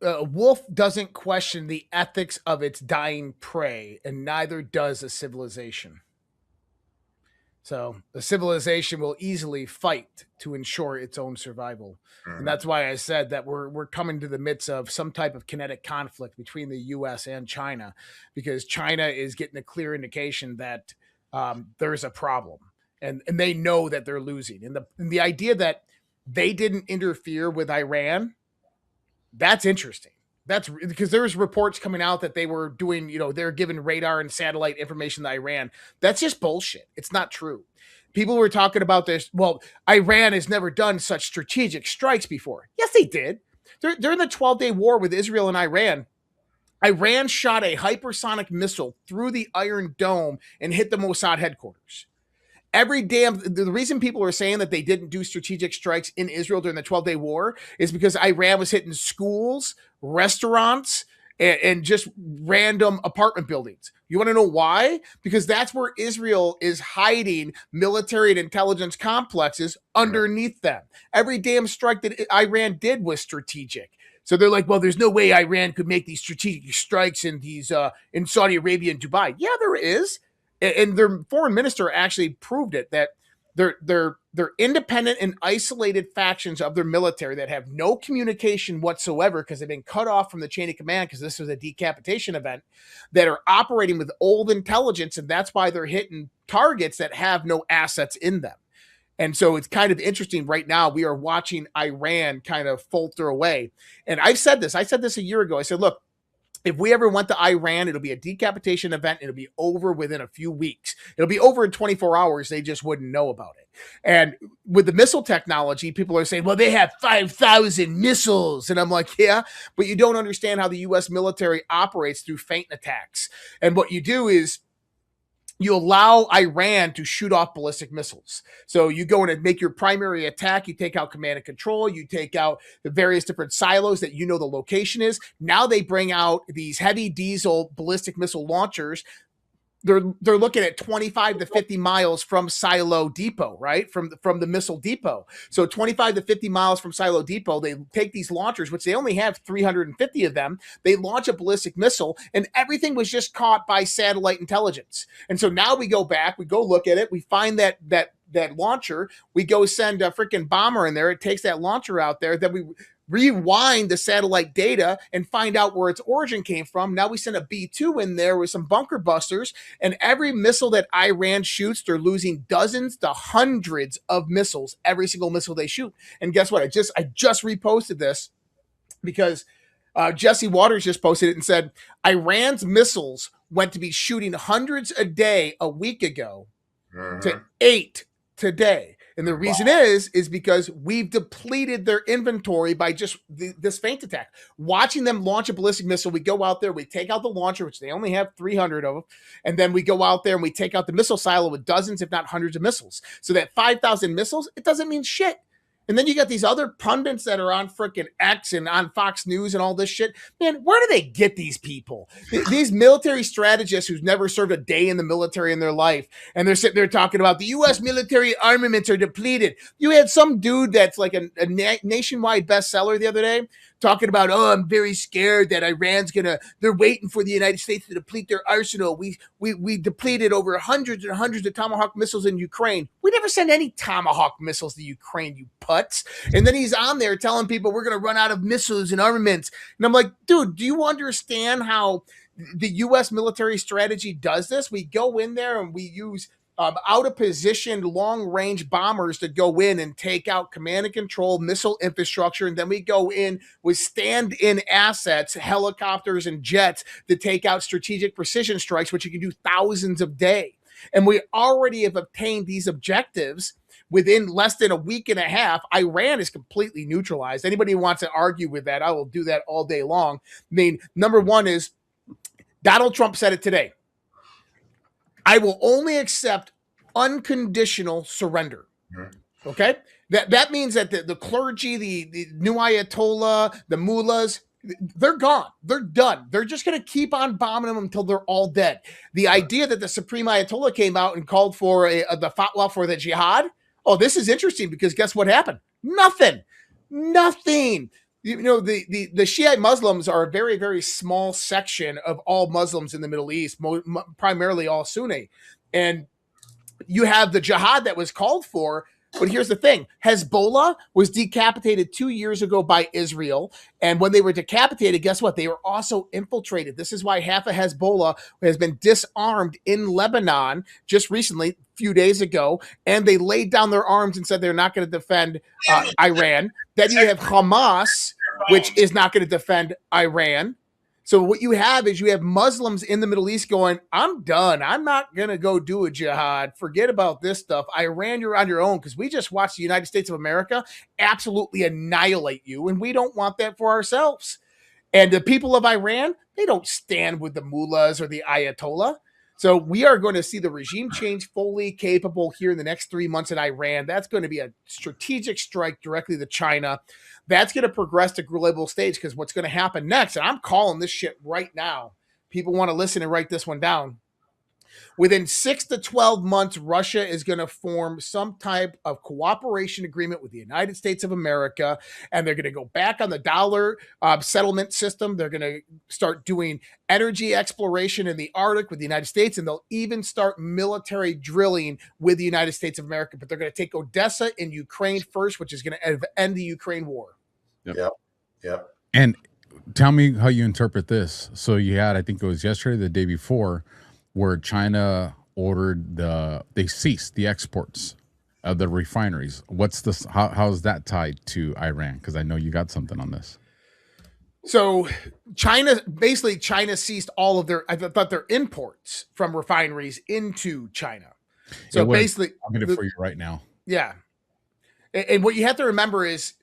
Speaker 4: a wolf doesn't question the ethics of its dying prey, and neither does a civilization. So a civilization will easily fight to ensure its own survival. Mm-hmm. And that's why I said that we're coming to the midst of some type of kinetic conflict between the US and China, because China is getting a clear indication that there's a problem, and they know that they're losing. And the idea that they didn't interfere with Iran, that's interesting. That's because there's reports coming out that they were doing, they're giving radar and satellite information to Iran. That's just bullshit. It's not true. People were talking about this. Well, Iran has never done such strategic strikes before. Yes, they did. During the 12-day war with Israel and Iran shot a hypersonic missile through the Iron Dome and hit the Mossad headquarters. The reason people are saying that they didn't do strategic strikes in Israel during the 12-day war is because Iran was hitting schools, restaurants, and just random apartment buildings. You want to know why? Because that's where Israel is hiding military and intelligence complexes underneath them. Every damn strike that Iran did was strategic. So they're like, well, there's no way Iran could make these strategic strikes in in Saudi Arabia and Dubai. Yeah, there is. And their foreign minister actually proved it, that they're independent and isolated factions of their military that have no communication whatsoever, because they've been cut off from the chain of command, because this was a decapitation event, that are operating with old intelligence, and that's why they're hitting targets that have no assets in them. And so it's kind of interesting right now. We are watching Iran kind of falter away. And I said this a year ago. I said, look, if we ever went to Iran, it'll be a decapitation event. It'll be over within a few weeks. It'll be over in 24 hours. They just wouldn't know about it. And with the missile technology, people are saying, well, they have 5,000 missiles. And I'm like, yeah, but you don't understand how the U.S. military operates through feint attacks. And what you do is you allow Iran to shoot off ballistic missiles. So you go in and make your primary attack. You take out command and control. You take out the various different silos that the location is. Now they bring out these heavy diesel ballistic missile launchers. They're looking at 25 to 50 miles from Silo Depot, right? From the missile depot. So 25 to 50 miles from Silo Depot, they take these launchers, which they only have 350 of them. They launch a ballistic missile, and everything was just caught by satellite intelligence. And so now we go back, we go look at it, we find that launcher, we go send a freaking bomber in there. It takes that launcher out there, then we rewind the satellite data and find out where its origin came from. Now we send a B-2 in there with some bunker busters, and every missile that Iran shoots, they're losing dozens to hundreds of missiles every single missile they shoot. And guess what? I just reposted this because Jesse Waters just posted it and said Iran's missiles went to be shooting hundreds a day a week ago to 8 today. And the reason is because we've depleted their inventory by just this feint attack. Watching them launch a ballistic missile, we go out there, we take out the launcher, which they only have 300 of them, and then we go out there and we take out the missile silo with dozens, if not hundreds of missiles. So that 5,000 missiles, it doesn't mean shit. And then you got these other pundits that are on freaking X and on Fox News and all this shit. Man, where do they get these people? These military strategists who've never served a day in the military in their life. And they're sitting there talking about the U.S. military armaments are depleted. You had some dude that's like a nationwide bestseller the other day talking about, oh, I'm very scared that they're waiting for the United States to deplete their arsenal. We depleted over hundreds and hundreds of Tomahawk missiles in Ukraine. We never sent any Tomahawk missiles to Ukraine, you putz. And then he's on there telling people we're going to run out of missiles and armaments. And I'm like, dude, do you understand how the U.S. military strategy does this? We go in there and we use out of position long range bombers to go in and take out command and control missile infrastructure. And then we go in with stand in assets, helicopters and jets to take out strategic precision strikes, which you can do thousands a day. And we already have obtained these objectives within less than a week and a half. Iran is completely neutralized. Anybody who wants to argue with that, I will do that all day long. I mean, number one is Donald Trump said it today. I will only accept unconditional surrender. Okay? That means that the clergy, the new Ayatollah, the mullahs, they're gone. They're done. They're just going to keep on bombing them until they're all dead. The idea that the Supreme Ayatollah came out and called for the fatwa for the jihad, oh, this is interesting because guess what happened? Nothing. You know, the Shiite Muslims are a very, very small section of all Muslims in the Middle East, primarily all Sunni. And you have the jihad that was called for. But here's the thing. Hezbollah was decapitated 2 years ago by Israel. And when they were decapitated, guess what? They were also infiltrated. This is why half of Hezbollah has been disarmed in Lebanon just recently, a few days ago. And they laid down their arms and said they're not going to defend Iran. Then you have Hamas, which is not going to defend Iran. So what you have is you have Muslims in the Middle East going, I'm done. I'm not going to go do a jihad. Forget about this stuff. Iran, you're on your own because we just watched the United States of America absolutely annihilate you, and we don't want that for ourselves. And the people of Iran, they don't stand with the mullahs or the Ayatollah. So we are going to see the regime change fully capable here in the next 3 months in Iran. That's going to be a strategic strike directly to China. That's going to progress to global stage because what's going to happen next, and I'm calling this shit right now. People want to listen and write this one down. Within 6 to 12 months, Russia is going to form some type of cooperation agreement with the United States of America, and they're going to go back on the dollar settlement system. They're going to start doing energy exploration in the Arctic with the United States, and they'll even start military drilling with the United States of America. But they're going to take Odessa in Ukraine first, which is going to end the Ukraine war.
Speaker 1: Yep.
Speaker 3: And tell me how you interpret this. So you had, I think it was yesterday, the day before, where China ordered they ceased the exports of the refineries. What's this? How's that tied to Iran? Because I know you got something on this.
Speaker 4: So China ceased all of their imports from refineries into China. So basically,
Speaker 3: I'm going to for you right now.
Speaker 4: Yeah. And what you have to remember is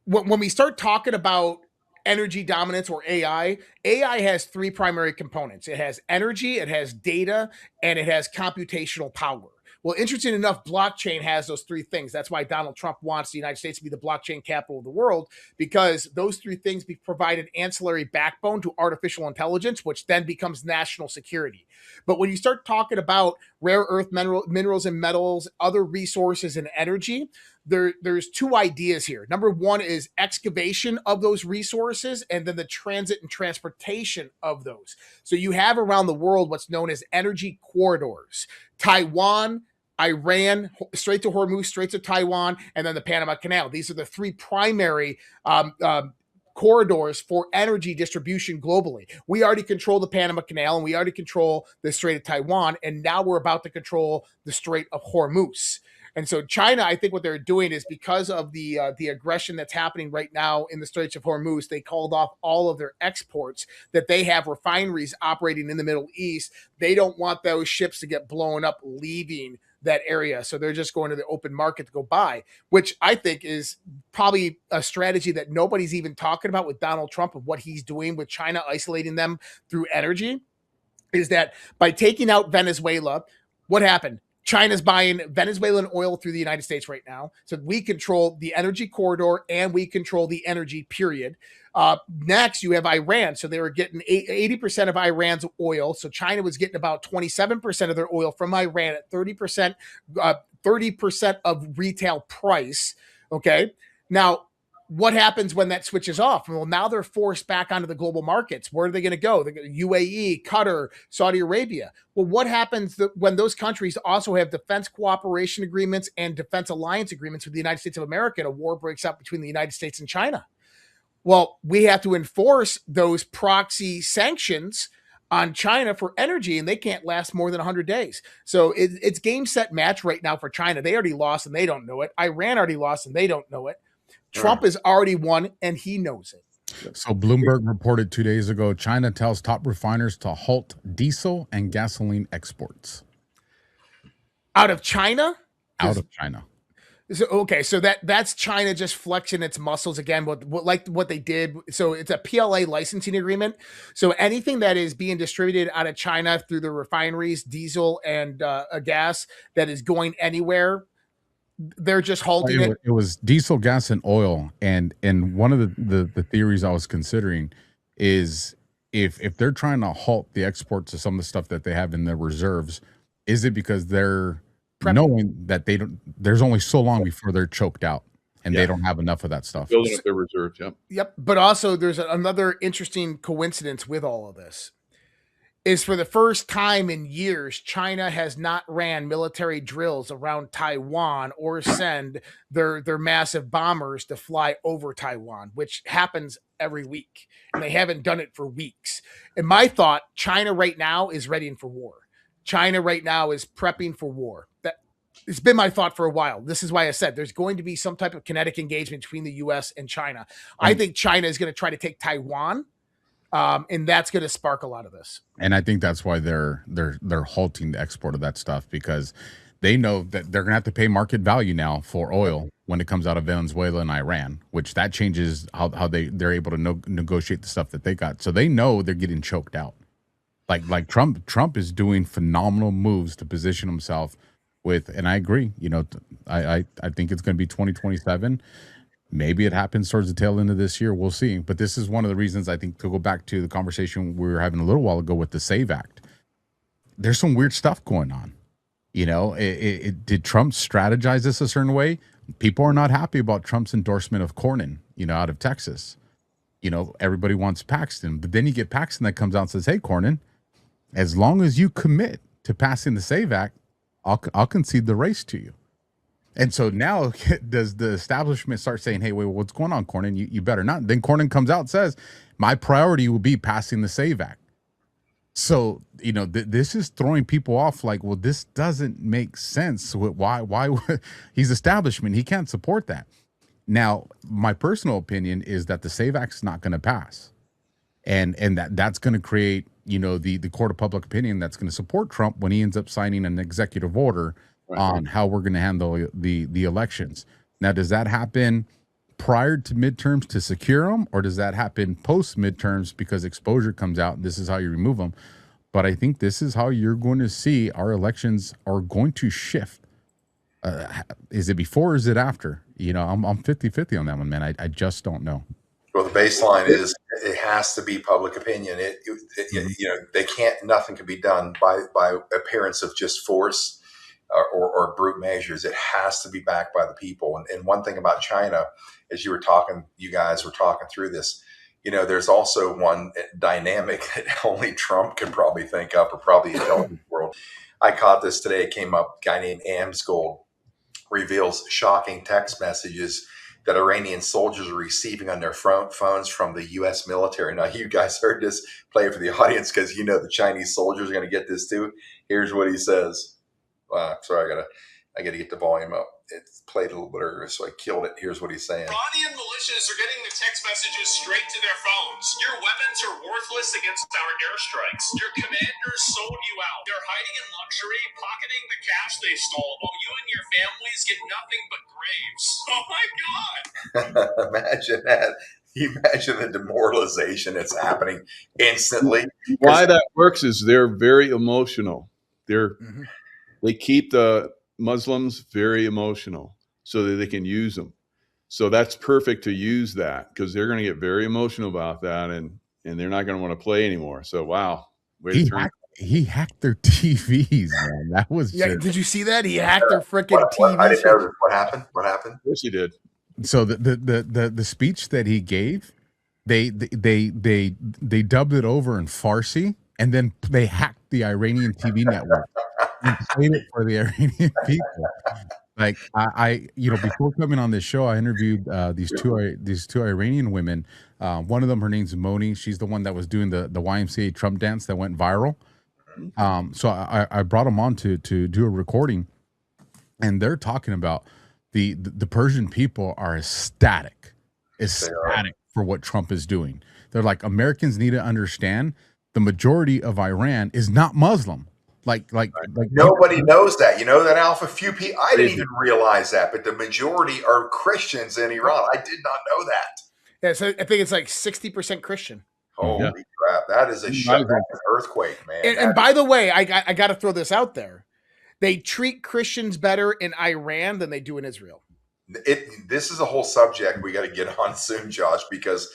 Speaker 4: when we start talking about energy dominance or AI has three primary components. It has energy, it has data, and it has computational power. Well, interesting enough, blockchain has those three things. That's why Donald Trump wants the United States to be the blockchain capital of the world, because those three things provide an ancillary backbone to artificial intelligence, which then becomes national security. But when you start talking about rare earth minerals and metals, other resources and energy, there's two ideas here. Number one is excavation of those resources, and then the transit and transportation of those. So you have around the world what's known as energy corridors. Taiwan, Iran, Strait to Hormuz, Straits of Taiwan, and then the Panama Canal. These are the three primary corridors for energy distribution globally. We already control the Panama Canal, and we already control the Strait of Taiwan, and now we're about to control the Strait of Hormuz. And so China, I think what they're doing is because of the aggression that's happening right now in the Straits of Hormuz, they called off all of their exports that they have refineries operating in the Middle East. They don't want those ships to get blown up leaving that area. So they're just going to the open market to go buy, which I think is probably a strategy that nobody's even talking about with Donald Trump, of what he's doing with China, isolating them through energy, is that by taking out Venezuela, what happened? China's buying Venezuelan oil through the United States right now. So we control the energy corridor and we control the energy period. Next, you have Iran. So they were getting 80% of Iran's oil. So China was getting about 27% of their oil from Iran at 30%, 30% of retail price. Okay. Now, what happens when that switches off? Well, now they're forced back onto the global markets. Where are they going to go? They're going to UAE, Qatar, Saudi Arabia. Well, what happens when those countries also have defense cooperation agreements and defense alliance agreements with the United States of America, and a war breaks out between the United States and China? Well, we have to enforce those proxy sanctions on China for energy, and they can't last more than 100 days. So it's game, set, match right now for China. They already lost and they don't know it. Iran already lost and they don't know it. Trump has already won, and he knows it.
Speaker 3: So Bloomberg reported 2 days ago, China tells top refiners to halt diesel and gasoline exports.
Speaker 4: Out of China?
Speaker 3: Out of China.
Speaker 4: So, okay, so that's China just flexing its muscles again, like what they did. So it's a PLA licensing agreement. So anything that is being distributed out of China through the refineries, diesel and gas, that is going anywhere, they're just halting it.
Speaker 3: It was diesel, gas, and oil. And one of the theories I was considering is if they're trying to halt the exports of some of the stuff that they have in their reserves, is it because they're knowing that there's only so long before they're choked out and they don't have enough of that stuff?
Speaker 2: Building up their reserves,
Speaker 4: Yep. But also there's another interesting coincidence with all of this. Is for the first time in years, China has not ran military drills around Taiwan or send their massive bombers to fly over Taiwan, which happens every week. And they haven't done it for weeks. And my thought, China right now is readying for war. China right now is prepping for war. It's been my thought for a while. This is why I said there's going to be some type of kinetic engagement between the U.S. and China. I think China is going to try to take Taiwan. And that's going to spark a lot of this.
Speaker 3: And I think that's why they're halting the export of that stuff, because they know that they're going to have to pay market value now for oil when it comes out of Venezuela and Iran, which that changes how they're able to negotiate the stuff that they got. So they know they're getting choked out. Like Trump is doing phenomenal moves to position himself with, and I agree, I think it's going to be 2027. Maybe it happens towards the tail end of this year. We'll see. But this is one of the reasons, I think, to go back to the conversation we were having a little while ago with the SAVE Act. There's some weird stuff going on. Did Trump strategize this a certain way? People are not happy about Trump's endorsement of Cornyn, out of Texas. Everybody wants Paxton. But then you get Paxton that comes out and says, hey, Cornyn, as long as you commit to passing the SAVE Act, I'll concede the race to you. And so now does the establishment start saying, hey, wait, what's going on, Cornyn? You better not. Then Cornyn comes out and says, my priority will be passing the SAVE Act. So, this is throwing people off like, well, this doesn't make sense. Why he's establishment. He can't support that. Now, my personal opinion is that the SAVE Act's not going to pass. And that's going to create, the court of public opinion that's going to support Trump when he ends up signing an executive order on how we're going to handle the elections. Now, does that happen prior to midterms to secure them, or does that happen post midterms because exposure comes out and this is how you remove them? But I think this is how you're going to see our elections are going to shift. Is it before or is it after? I'm 50-50 on that one, man. I just don't know.
Speaker 1: Well, the baseline is it has to be public opinion. They can't. Nothing can be done by appearance of just force or brute measures. It has to be backed by the people. And one thing about China, as you guys were talking through this, there's also one dynamic that only Trump can probably think up, or probably the intelligence world. I caught this today. It came up. A guy named Amsgold reveals shocking text messages that Iranian soldiers are receiving on their phones from the U.S. military. Now, you guys heard this. Play it for the audience because the Chinese soldiers are going to get this too. Here's what he says. Sorry, I gotta get the volume up. it's played a little bit earlier, so I killed it. Here's what he's saying.
Speaker 6: Iranian militias are getting the text messages straight to their phones. Your weapons are worthless against our airstrikes. Your commanders sold you out. They're hiding in luxury, pocketing the cash they stole, while you and your families get nothing but graves. Oh my God!
Speaker 1: Imagine that. Imagine the demoralization that's happening instantly.
Speaker 2: Why that works is they're very emotional. They keep the Muslims very emotional so that they can use them. So that's perfect to use that, because they're going to get very emotional about that, and they're not going to want to play anymore. So wow,
Speaker 3: he hacked their TVs, man. That was
Speaker 4: Did you see that? He hacked their freaking TVs.
Speaker 1: I didn't know. What happened? What happened?
Speaker 2: Of course he did.
Speaker 3: So the speech that he gave, they dubbed it over in Farsi, and then they hacked the Iranian TV network and played it for the Iranian people. Like I before coming on this show, I interviewed these two Iranian women. One of them, her name's Moni. She's the one that was doing the YMCA Trump dance that went viral. So I brought them on to do a recording, and they're talking about the Persian people are ecstatic for what Trump is doing. They're like, Americans need to understand the majority of Iran is not Muslim. Like
Speaker 1: nobody knows that. You know that, Alpha? Few people. I didn't even realize that, but the majority are Christians in Iran. I did not know that.
Speaker 4: Yeah, so I think it's like 60% Christian.
Speaker 1: Holy crap! That is a shock. That's an earthquake, man.
Speaker 4: And by the way, I got to throw this out there. They treat Christians better in Iran than they do in Israel.
Speaker 1: This is a whole subject we got to get on soon, Josh, because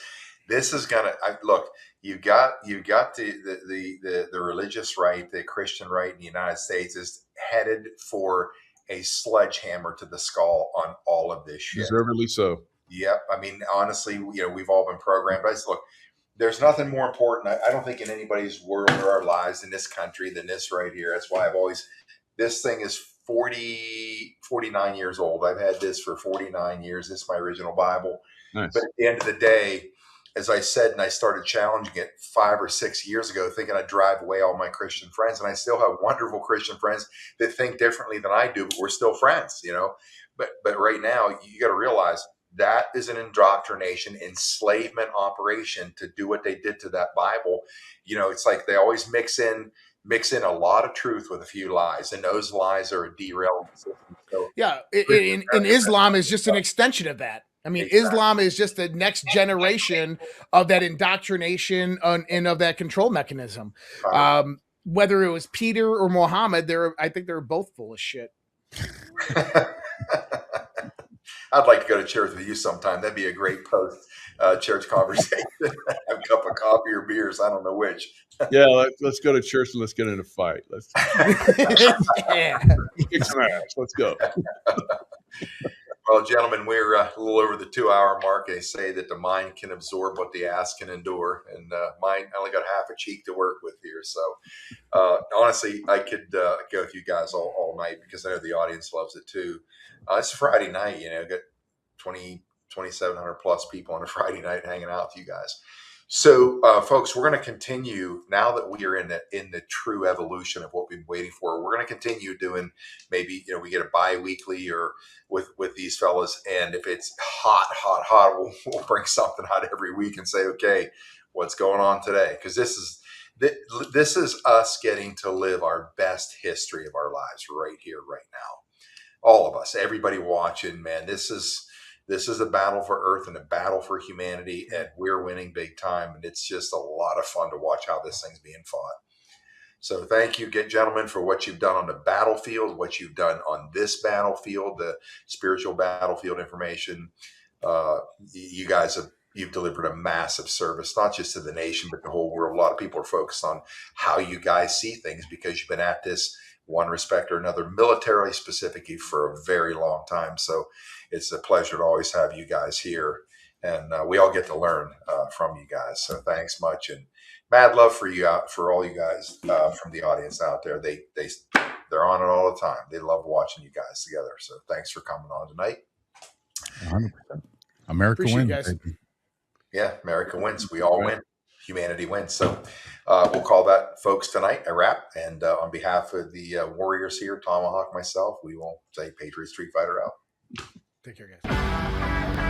Speaker 1: this is gonna look. You've got the religious right, the Christian right in the United States is headed for a sledgehammer to the skull on all of this shit.
Speaker 2: Deservedly so.
Speaker 1: Yep. I mean, honestly, we've all been programmed. But look, there's nothing more important. I don't think in anybody's world or our lives in this country than this right here. That's why this thing is 49 years old. I've had this for 49 years. This is my original Bible.
Speaker 2: Nice.
Speaker 1: But at the end of the day, as I said, and I started challenging it 5 or 6 years ago, thinking I'd drive away all my Christian friends. And I still have wonderful Christian friends that think differently than I do, but we're still friends, But right now, you got to realize that is an indoctrination, enslavement operation to do what they did to that Bible. It's like they always mix in a lot of truth with a few lies, and those lies are a derailed system. So,
Speaker 4: in Islam is just an extension of that. I mean, exactly. Islam is just the next generation of that indoctrination and of that control mechanism. Whether it was Peter or Muhammad, I think they're both full of shit.
Speaker 1: I'd like to go to church with you sometime. That'd be a great post church conversation. Have a cup of coffee or beers. I don't know which.
Speaker 2: Yeah, let's go to church and let's get in a fight. Let's kick some ass. Let's go.
Speaker 1: Well, gentlemen, we're a little over the 2-hour mark. They say that the mind can absorb what the ass can endure, and mine only got half a cheek to work with here. So, honestly, I could go with you guys all night, because I know the audience loves it too. It's a Friday night, got 2,700 plus people on a Friday night hanging out with you guys. So, folks, we're going to continue now that we are in the true evolution of what we've been waiting for. We're going to continue doing maybe we get a bi-weekly or with these fellas, and if it's hot, we'll bring something out every week and say, okay, what's going on today? Because this is us getting to live our best history of our lives right here, right now. All of us, everybody watching, man, this is a battle for Earth and a battle for humanity, and we're winning big time. And it's just a lot of fun to watch how this thing's being fought. So thank you, gentlemen, for what you've done on the battlefield, what you've done on this battlefield, the spiritual battlefield information. You guys you've delivered a massive service, not just to the nation, but the whole world. A lot of people are focused on how you guys see things, because you've been at this one respect or another, militarily specifically, for a very long time. So it's a pleasure to always have you guys here, and we all get to learn from you guys. So thanks much, and mad love for you for all you guys from the audience out there. They're on it all the time. They love watching you guys together. So thanks for coming on tonight.
Speaker 3: 100%. America wins.
Speaker 4: Guys.
Speaker 1: Yeah, America wins. We all win. humanity wins. So we'll call that, folks, tonight a wrap. And on behalf of the Warriors here, Tomahawk, myself, we will say Patriot Street Fighter out.
Speaker 4: Take care, guys.